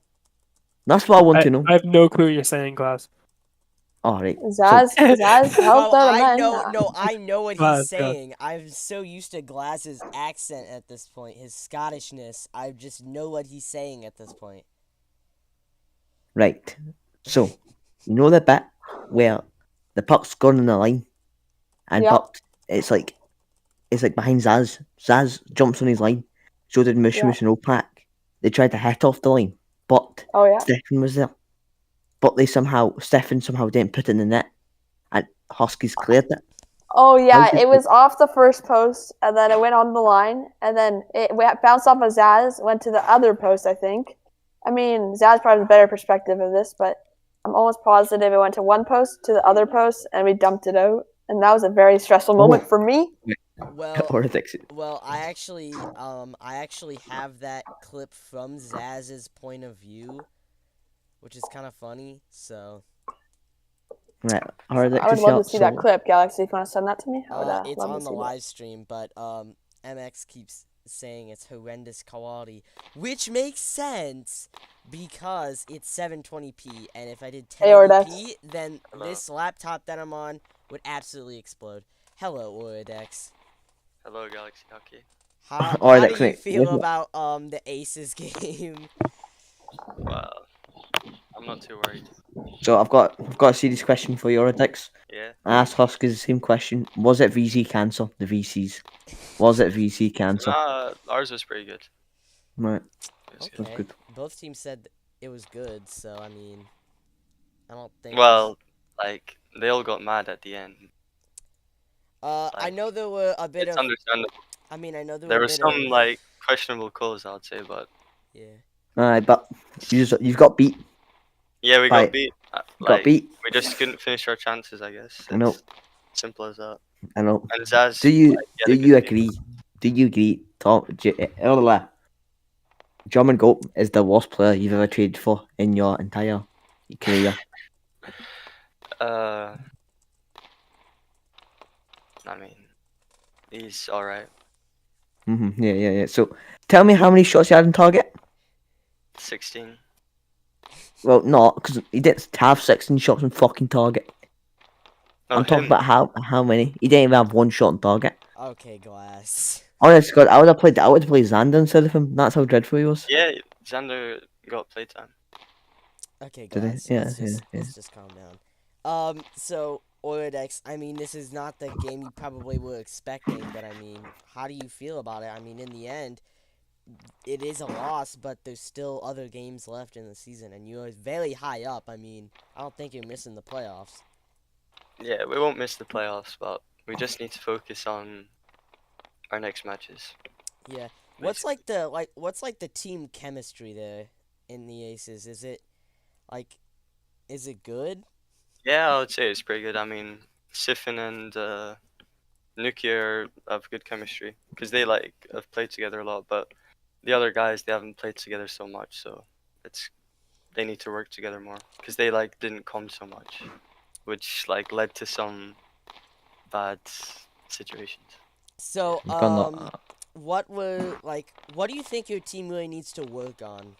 That's what I want to know. I have no clue what you're saying, Glass. All right. Zaz helped Well, out a I man. know what Glaz, he's saying. I'm so used to Glaz's accent at this point, his Scottishness. I just know what he's saying at this point. Right. So, you know the bit where the puck's gone on the line, and Yep. puck, it's like behind Zaz. Zaz jumps on his line. So did Mush Yeah. Mush and Opak. They tried to hit off the line, but Oh yeah. Stefan was there. But Stefan somehow didn't put it in the net, and Huskies cleared it. Oh yeah, How did it was off the first post, and then it went on the line, and then it bounced off of Zaz, went to the other post, I think. I mean, Zaz probably has a better perspective of this, but I'm almost positive it went to one post, to the other post, and we dumped it out. And that was a very stressful moment for me. Well, I actually have that clip from Zaz's point of view, which is kind of funny. So, Right, I would love to see that clip, Galaxy. If you want to send that to me, I would it's love on to the see live stream, but MX keeps saying it's horrendous quality, which makes sense because it's 720p, and if I did 1080p, then this laptop that I'm on would absolutely explode. Hello, Oridex. Hello, Galaxy Hockey. How Oridex, do you mate, feel listen. about the Aces game? Well, I'm not too worried. So I've got a serious question for you, Oradix. Yeah. I asked Huskies the same question. Was it VC cancer? The VCs. Was it VC cancer? Ours was pretty good. Right. It was That's good. Both teams said it was good, so I mean, I don't think. Well, like they all got mad at the end. I know there were a bit It's of. understandable. I mean, I know There were some like questionable calls, I'd say, but yeah. Alright, but you've got beat. yeah, we got beat. Got beat. We just couldn't finish our chances, I guess. I know. Simple as that. I know. And Zaz, Do you like, he had a good agree? game. Do you agree? German Goat is the worst player you've ever traded for in your entire career. I mean, he's alright. Yeah. So, tell me how many shots you had on target. 16. Well, not because he didn't have 16 shots on fucking target. Oh, I'm talking him. about how many. He didn't even have one shot on target. Okay, Glass. Honest God, I would have played Xander instead of him. That's how dreadful he was. Yeah, Xander got playtime. Okay, Did he? Glass. Yeah, let's yeah. just calm down. So Orodex, I mean, this is not the game you probably were expecting, but I mean, how do you feel about it? I mean, in the end, it is a loss, but there's still other games left in the season, and you're very high up. I mean, I don't think you're missing the playoffs. Yeah, we won't miss the playoffs, but we just need to focus on our next matches. Yeah. What's like the team chemistry there in the Aces? Is it good? Yeah, I would say it's pretty good. I mean, Siffin and Nuki have good chemistry because they have played together a lot, but the other guys they haven't played together so much, so they need to work together more because they didn't come so much, which led to some bad situations. So, Gonna- what do you think your team really needs to work on?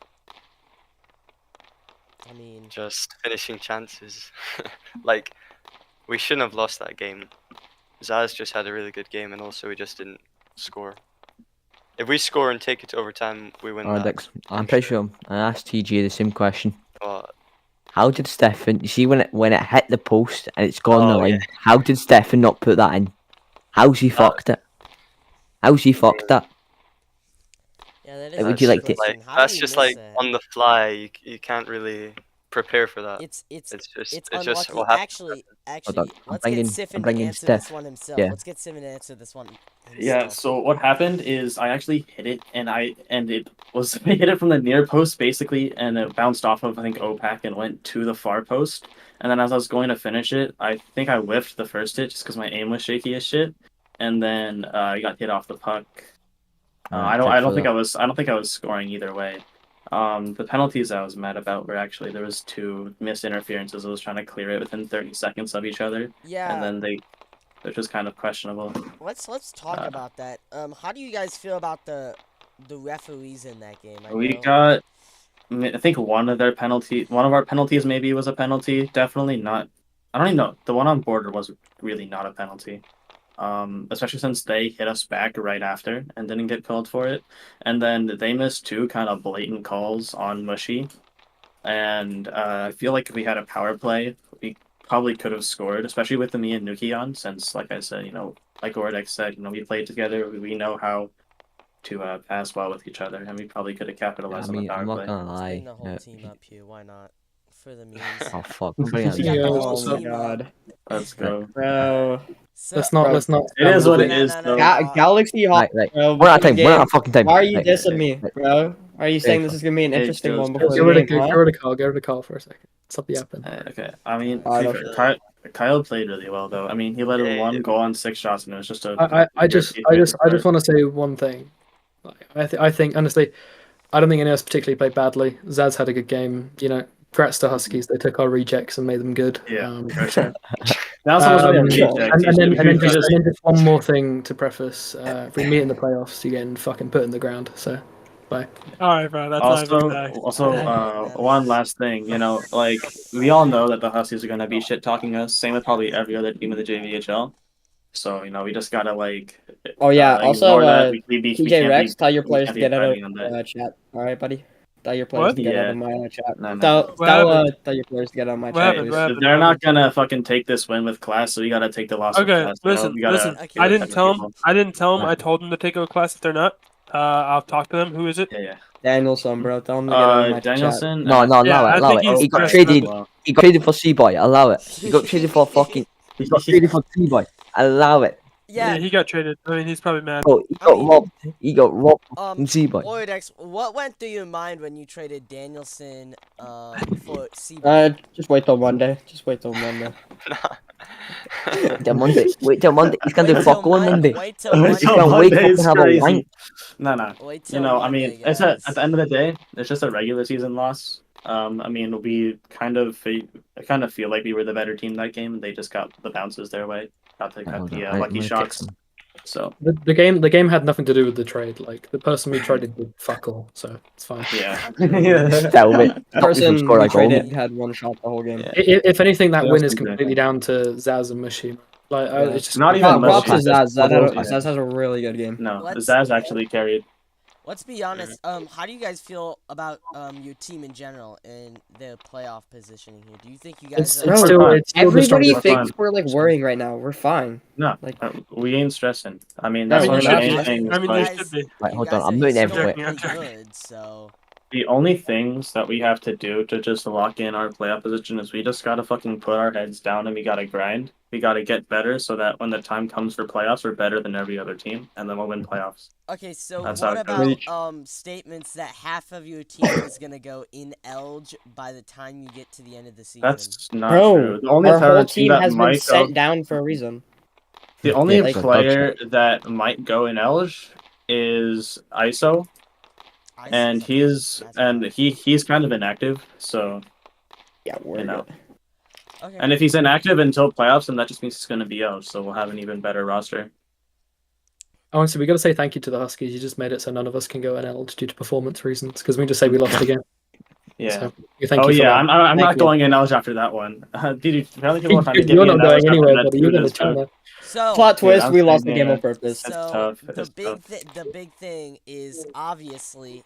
I mean, Just finishing chances. We shouldn't have lost that game. Zaz just had a really good game, and also we just didn't score. If we score and take it to overtime, we win that. Alex, I'm pretty sure I asked TJ the same question. But How did Stefan? You see when it hit the post and it's gone the Oh, line? yeah. How did Stefan not put that in? How's he fucked it? How's he fucked that? yeah, that is. Would that's you like to- question. How that's do you just miss that? on the fly. You can't really prepare for that. It's It's unlucky. just what happens. Actually, Hold on, let's I'm get bringing- Siffin I'm to bringing answer Steph. this one himself. Yeah. Let's get Siffin to answer this one Yeah, himself. so what happened is I actually hit it and it was I hit it from the near post basically and it bounced off of I think OPAC and went to the far post. And then as I was going to finish it, I think I whiffed the first hit just because my aim was shaky as shit. And then I got hit off the puck. I don't think I was scoring either way. The penalties I was mad about were actually there was 2 missed interferences. I was trying to clear it within 30 seconds of each other, Yeah. and then which was kind of questionable. Let's talk about that. How do you guys feel about the referees in that game? I think one of our penalties maybe was a penalty. Definitely not. I don't even know. The one on border was really not a penalty. Especially since they hit us back right after and didn't get called for it. And then they missed 2 kind of blatant calls on Mushy. And I feel like if we had a power play, we probably could have scored, especially with the me and Nuki on, since, like I said, like Ordex said, we played together, we know how to pass well with each other, and we probably could have capitalized on the power I'm not play. gonna Let's lie. bring the whole team up here. Why not? For the memes. Oh fuck! I'm bringing We got the it. whole Oh my team up. god. Let's go. Bro. So, Let's not. It is what it No, is, no, no, though. no. Galaxy Hawk, Right. bro. We're out of before time. the We're game. out of fucking time. Why are you Right, dissing right, me, right. bro? Are you saying this is gonna be an Hey, interesting Jules, one before Get the rid of game, get huh? rid of Carl. Get rid of Carl for a second. Stop the yapping. Okay, I mean, Alright, to be fair, Kyle played really well, though. I mean, he led Yeah, one goal on 6 shots, and it was just a. I just want to say one thing. I think honestly, I don't think any of us particularly played badly. Zaz had a good game. Congrats to Huskies. They took our rejects and made them good. Yeah, for sure. That was really a reject. And then He just- just one more thing to preface. If we meet in the playoffs, you're getting fucking put in the ground. So, bye. All right, bro. That's not even nice. One last thing, we all know that the Huskies are gonna be shit talking us. Same with probably every other team in the JVHL. So we just gotta Oh yeah. Also, ignore that. We TJ can't Rex, tell your we players can't to be get out fighting on of that. chat. All right, buddy. Tell your players What? to get out Yeah. of my chat. No. Tell your players to get out of my What chat. happened? please. What happened? They're not gonna fucking take this win with class, so we gotta take the loss with Okay, class. listen. We gotta Okay. I give it didn't to tell people. him. I told them to take a class if they're not. I'll talk to them. Who is it? Yeah. Danielson, bro. Tell him to get out of my chat. Danielson. No, Yeah, I allow think it. he's He got dressed traded. up. He got traded for C-Boy. Allow it. He got traded for fucking. He got traded for C-Boy. Allow it. Yeah, Yeah. he got traded. I mean, he's probably mad. Bro, he I got mean, robbed. He got robbed from C-Boy. Orodex, what went through your mind when you traded Danielson for C-Boy? Just wait till Monday. Just wait till Monday. Wait till Monday. Wait till Monday. He's gonna Wait do till fuck all on Monday. Wait till Wait He's till Monday. gonna wake up Monday and is have a crazy. wank. No. Wait You till know, I Monday, mean, it's at guys. the end of the day, it's just a regular season loss. I mean, we kind of feel like we were the better team that game. They just got the bounces their way, got the Hold on, lucky I'm gonna text shots. him. So The game had nothing to do with the trade. Like the person we traded did fuck all, so it's fine. yeah. Tell me. Stop me from Person scoring we a goal. traded had one shot the whole game. Yeah. If anything, that What win else is is there? completely down to Zaz and Mushy. Like Yeah. it's just Not even Props to Mushy. Zaz. Yeah. Zaz has a really good game. No, Let's- Zaz actually carried. Let's be honest. How do you guys feel about your team in general and the playoff positioning here? Do you think you guys it's are? still fine. it's still the Everybody strongest. thinks fine. we're like worrying right now. We're fine. No, Like- we ain't stressing. I mean, No, that's we're one of the not. main I things. I mean, but you guys- should be. Right, you hold guys on. I'm are doing everything. historically good, so the only things that we have to do to just lock in our playoff position is we just gotta fucking put our heads down and we gotta grind. We gotta get better so that when the time comes for playoffs, we're better than every other team, and then we'll win playoffs. okay. So That's how what it goes. about statements that half of your team is gonna go in Elge by the time you get to the end of the season? That's not Bro, true. The only our other whole team team that has been might go, sent down for a reason. the only Yeah, so player that might go in Elge is ISO, I and see something. he's kind of inactive. So Yeah, we're you know. good. Okay. And if he's inactive until playoffs, then that just means he's going to be out. So we'll have an even better roster. Honestly, we got to say thank you to the Huskies. You just made it so none of us can go NL due to performance reasons because we just say we lost again. Yeah. So, thank Oh you for yeah, that. I'm Thank not you. going in Elge after that one. Dude, apparently people are trying to get You're me in not Elge going after anywhere, that buddy. You're dude going to is China. tough. So Plot twist: I'm we lost saying, the game yeah. on purpose. That's so tough. the It's big tough. the big thing is obviously,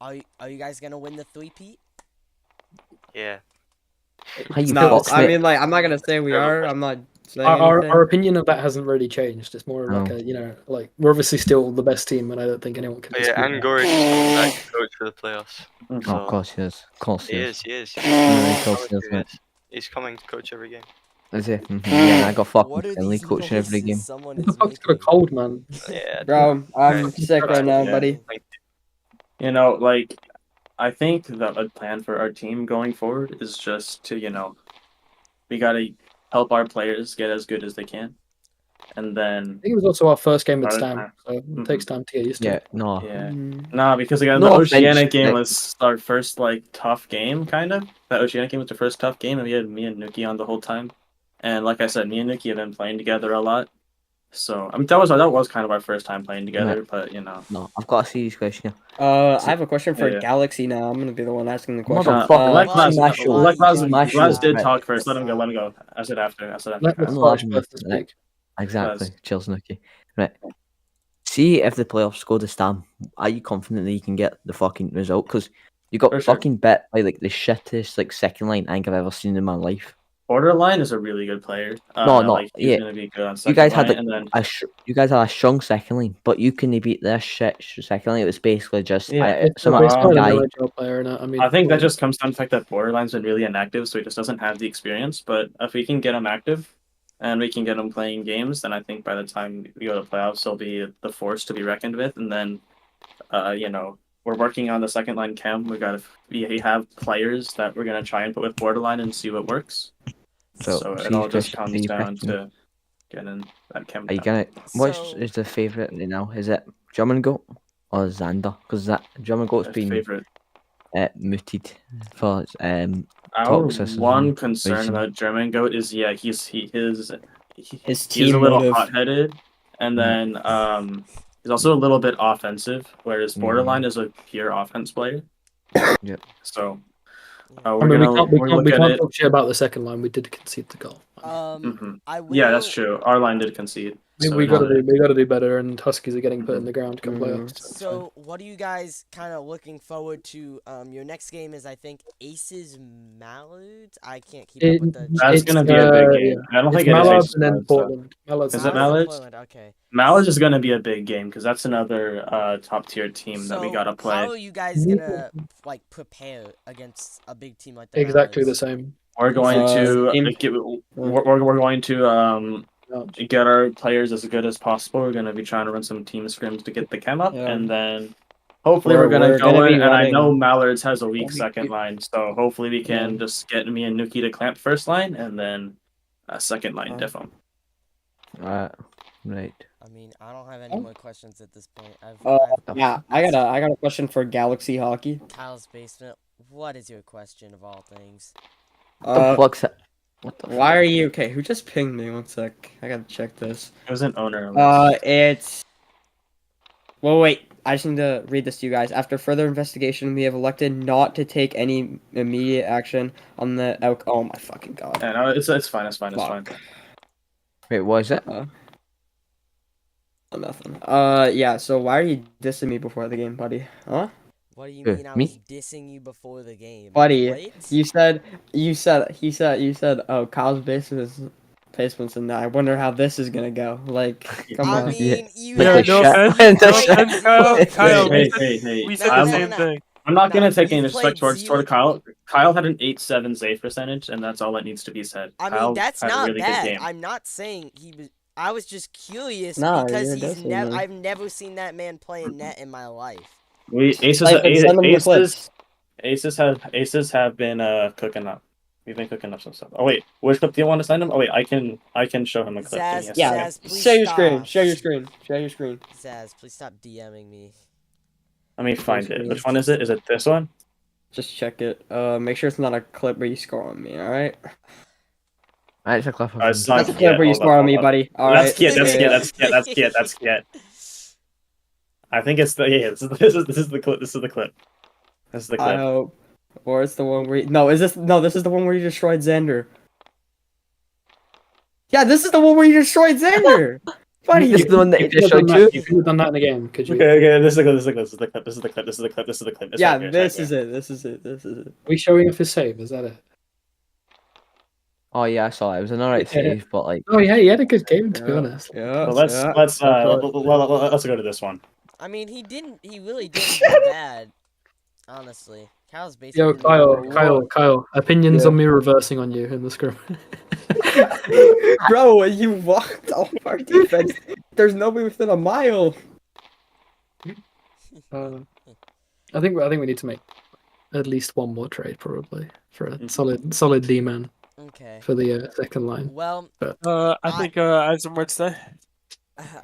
are you guys gonna win the 3-peat? Yeah. How you No, box, I mate? mean, like, I'm not gonna say we are. I'm not saying Our anything. opinion of that hasn't really changed. It's more like No. like we're obviously still the best team, and I don't think anyone can Oh, yeah, dispute and that. Goric is coming back to coach for the playoffs. Oh, So of course he is. Of course he is. He is. Yeah, of course he is, He mate. is. He's coming to coach every game. Is he? Yeah, and I got fucking What are Finley these coaching every noises game. someone What the is fuck's got a making? cold, man? Yeah. Bro, I'm Okay. sick right now, Yeah. buddy. You know, like, I think that a plan for our team going forward is just to, we gotta help our players get as good as they can, and then I think it was also our first game with Right, Stam, right. so it takes time to get used to. Yeah, it. no. yeah. Mm. Nah, because again, No the offense, Oceanic game like- was our first like tough game, kind of. That Oceanic game was the first tough game, and we had me and Nuki on the whole time. And like I said, me and Nuki have been playing together a lot. So I mean, that was kind of our first time playing together, but No, I've got a serious question here. I have a question for Yeah. Galaxy now. I'm gonna be the one asking the question. Motherfucker, let Why- Glaz, why let you gotta Glaz, do Glaz did that? talk first. Let him go. Let him go. I said after. Let Fast. the I'm Scottish laughing, person right. speak. Exactly. Cheers, Nuki. Right. See if the playoffs go to Stam, are you confident that you can get the fucking result? Because you got For sure. fucking bit by like the shittest like second line I think I've ever seen in my life. Borderline is a really good player. No, like, he's yeah. gonna be good on You second guys had line, like and then you guys had a strong second line, but you couldn't beat their shit second line. It was basically just Yeah. It's some basically an guy. NHL player, and I mean, I think that just comes down to the fact that Borderline's been really inactive, so he just doesn't have the experience. But if we can get him active, and we can get him playing games, then I think by the time we go to playoffs, he'll be the force to be reckoned with. And then, we're working on the second line chem. We have players that we're gonna try and put with Borderline and see what works. So it all just comes down to getting that chem. Are you down. gonna? Which is the favorite right now? Is it German Goat or Xander? Because that German Goat's My been favorite? mooted for Our toxicity. one concern reason. about German Goat is His he's team a little motive. hot-headed, and then he's also a little bit offensive, whereas Borderline is a pure offense player. Yep. So I we're mean, gonna we look at can't it. talk shit about the second line. We did concede the goal. I will. Yeah, that's true. Our line did concede. So we it's got a- to do better, and Huskies are getting put in the ground come playoffs. So it's fine. So, what are you guys kind of looking forward to? Your next game is, I think, Aces Mallards. I can't keep up with the. That's gonna be a big game. I don't It's think it is Mallards Aces and then Mallards, though. Portland. Mallards Is and it Mallards and Mallards? Portland, okay. Mallards is gonna be a big game because that's another top tier team that we So, gotta play. how are you guys gonna prepare against a big team like the Exactly the Mallards? same. We're going to team- we're going to get our players as good as possible. We're going to be trying to run some team scrims to get the chem up, Yeah. and then hopefully we're going We're to go gonna be in. And I running- know Mallards has a weak Well, second line, so hopefully we can just get me and Nuki to clamp first line, and then Second line defo. Right. I mean, I don't have any more questions at this point. Yeah, I got a question for Galaxy Hockey. Kyle's basement. What is your question of all things? What the fuck's that? What the Why are you okay? Who just pinged me? One sec. I gotta check this. It was an owner. It's. Well, wait. I just need to read this to you guys. After further investigation, we have elected not to take any immediate action on the. Oh my fucking god. Yeah, no, it's fine. It's fine. It's fine. Wait, what is it? Nothing. Yeah. So why are you dissing me before the game, buddy? Huh? What do you Who, mean I me? was dissing you before the game? Buddy, What? you said, oh, Kyle's basement's in there. I wonder how this is gonna go. Like, come I on. mean, you With have the no shot- offense, the no shot- offense, Kyle. Hey. We said No, the no, same no. thing. I'm not gonna take you any disrespect played toward Kyle. Kyle had an 8.7 save percentage, and that's all that needs to be said. I Kyle mean, that's had a not really good bad. game. I'm not saying he was. I was just curious Nah, because you're he's dissing never. me. I've never seen that man play a net in my life. Aces Send them the clips. have been cooking up. We've been cooking up some stuff. Oh wait, which clip do you want to send him? Oh wait, I can show him a clip. Give me a Yeah. second. Zaz, please Share your stop. screen. Share your screen. Share your screen. Zaz, please stop DMing me. Let me find it. Which one is it? Is it this one? Just check it. Make sure it's not a clip where you score on me. All right. That's a clip of It's him. not That's a clip where you Hold score up, on me, hold up. buddy. All That's right. Kiet. That's Yeah. Kiet. That's Kiet. I think it's the This is the clip. This is the clip. This is the I clip. hope. Or it's the one where this is the one where you destroyed Xander. Yeah, this is the one where you destroyed Xander. Buddy, This is the one that he You just could have showed done that- you. you could have done that in the game, could you? Okay. This is the clip. This is the clip. This is the clip. This is the clip. This is the clip. This is the clip. It's yeah, right here, this it's right is it. Are we showing off his save? Is that it? Oh yeah, I saw it. It was an alright save, but like. Oh yeah, he had a good game to be honest. Yeah. here. Let's go to this one. I mean, he really didn't do bad. Honestly, Kyle's basement. Yo, didn't do Kyle. Opinions Yeah. on me reversing on you in the scrum. Bro, you walked off our defense. There's nobody within a mile. I think we need to make at least one more trade probably for a solid D man Okay. for the second line. Well, I think I have some words to say.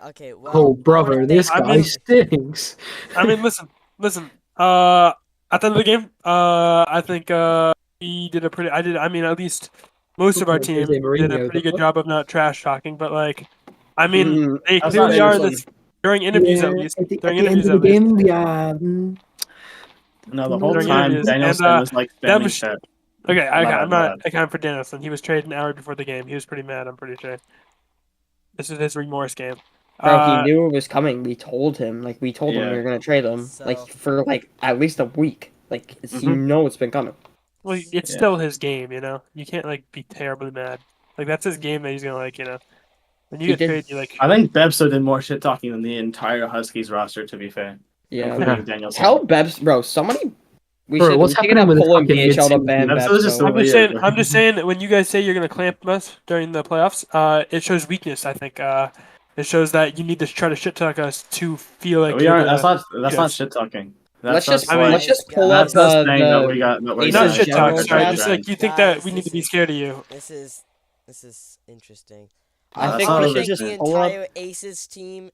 okay. Well. Oh brother, this I guy mean- stinks. I mean, listen. At the end of the game, I think we did a pretty. I mean, at least most of our team Jose did a Mourinho, pretty good but- job of not trash talking. But like, I mean, they That's not clearly are Anderson. this during interviews at least. During interviews at least. game, yeah. No, the whole During time interviews, Danielson and, was like that spamming was- chat. Okay, My I'm bad. not accounting for Danielson. He was traded an hour before the game. He was pretty mad. I'm pretty sure. This is his remorse game. Bro, he knew it was coming. We told him. Like, we told him Yeah. we were gonna trade him. So- Like, for, like, at least a week. Like, you know it's been coming. Well, it's Yeah. still his game, you know. You can't like be terribly mad. Like that's his game that he's gonna like, you know. When you He get did- traded, you like. I think Bebso did more shit talking than the entire Huskies roster. To be fair, Yeah. including Danielson. Tell Bebs, bro, somebody... We Bro, should what's take happening a with pull in fucking BHL to mid-season? ban Bebso is just Bebs. a- I'm just saying that when you guys say you're gonna clamp us during the playoffs, it shows weakness. I think it shows that you need to try to shit talk us to feel like we you're are. gonna- That's not yes. shit talking. Let's just let's pull up That's us saying that the... we got. That we're Aces not gonna shit talk. general Sorry, chat. just like you think Guys, that we need to this be is- scared of you. This is interesting. I that's think not we a should big just thing. the pull up... entire Aces team,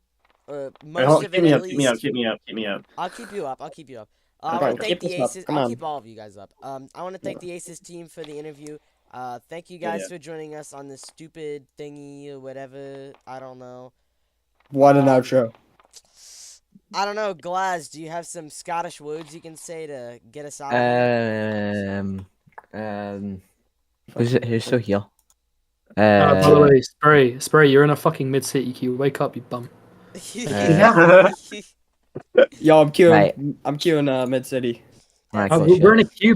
or Wait, most hold, of keep it me at up. Keep me least. up. Keep me up. Keep me up. I'll keep you up. I Okay, want to thank keep the this up. Aces. Come I'll on. keep all of you guys up. I want to thank the Aces team for the interview. Thank you guys for joining us on this stupid thingy or whatever. I don't know. What an outro. I don't know, Glaz. Do you have some Scottish words you can say to get us out? Who's still here? By the way, Spray, you're in a fucking mid city queue. Wake up, you bum. Yo, I'm queuing. Right. I'm queuing Mid City. Right, Oh, cool, we're in a shit. queue.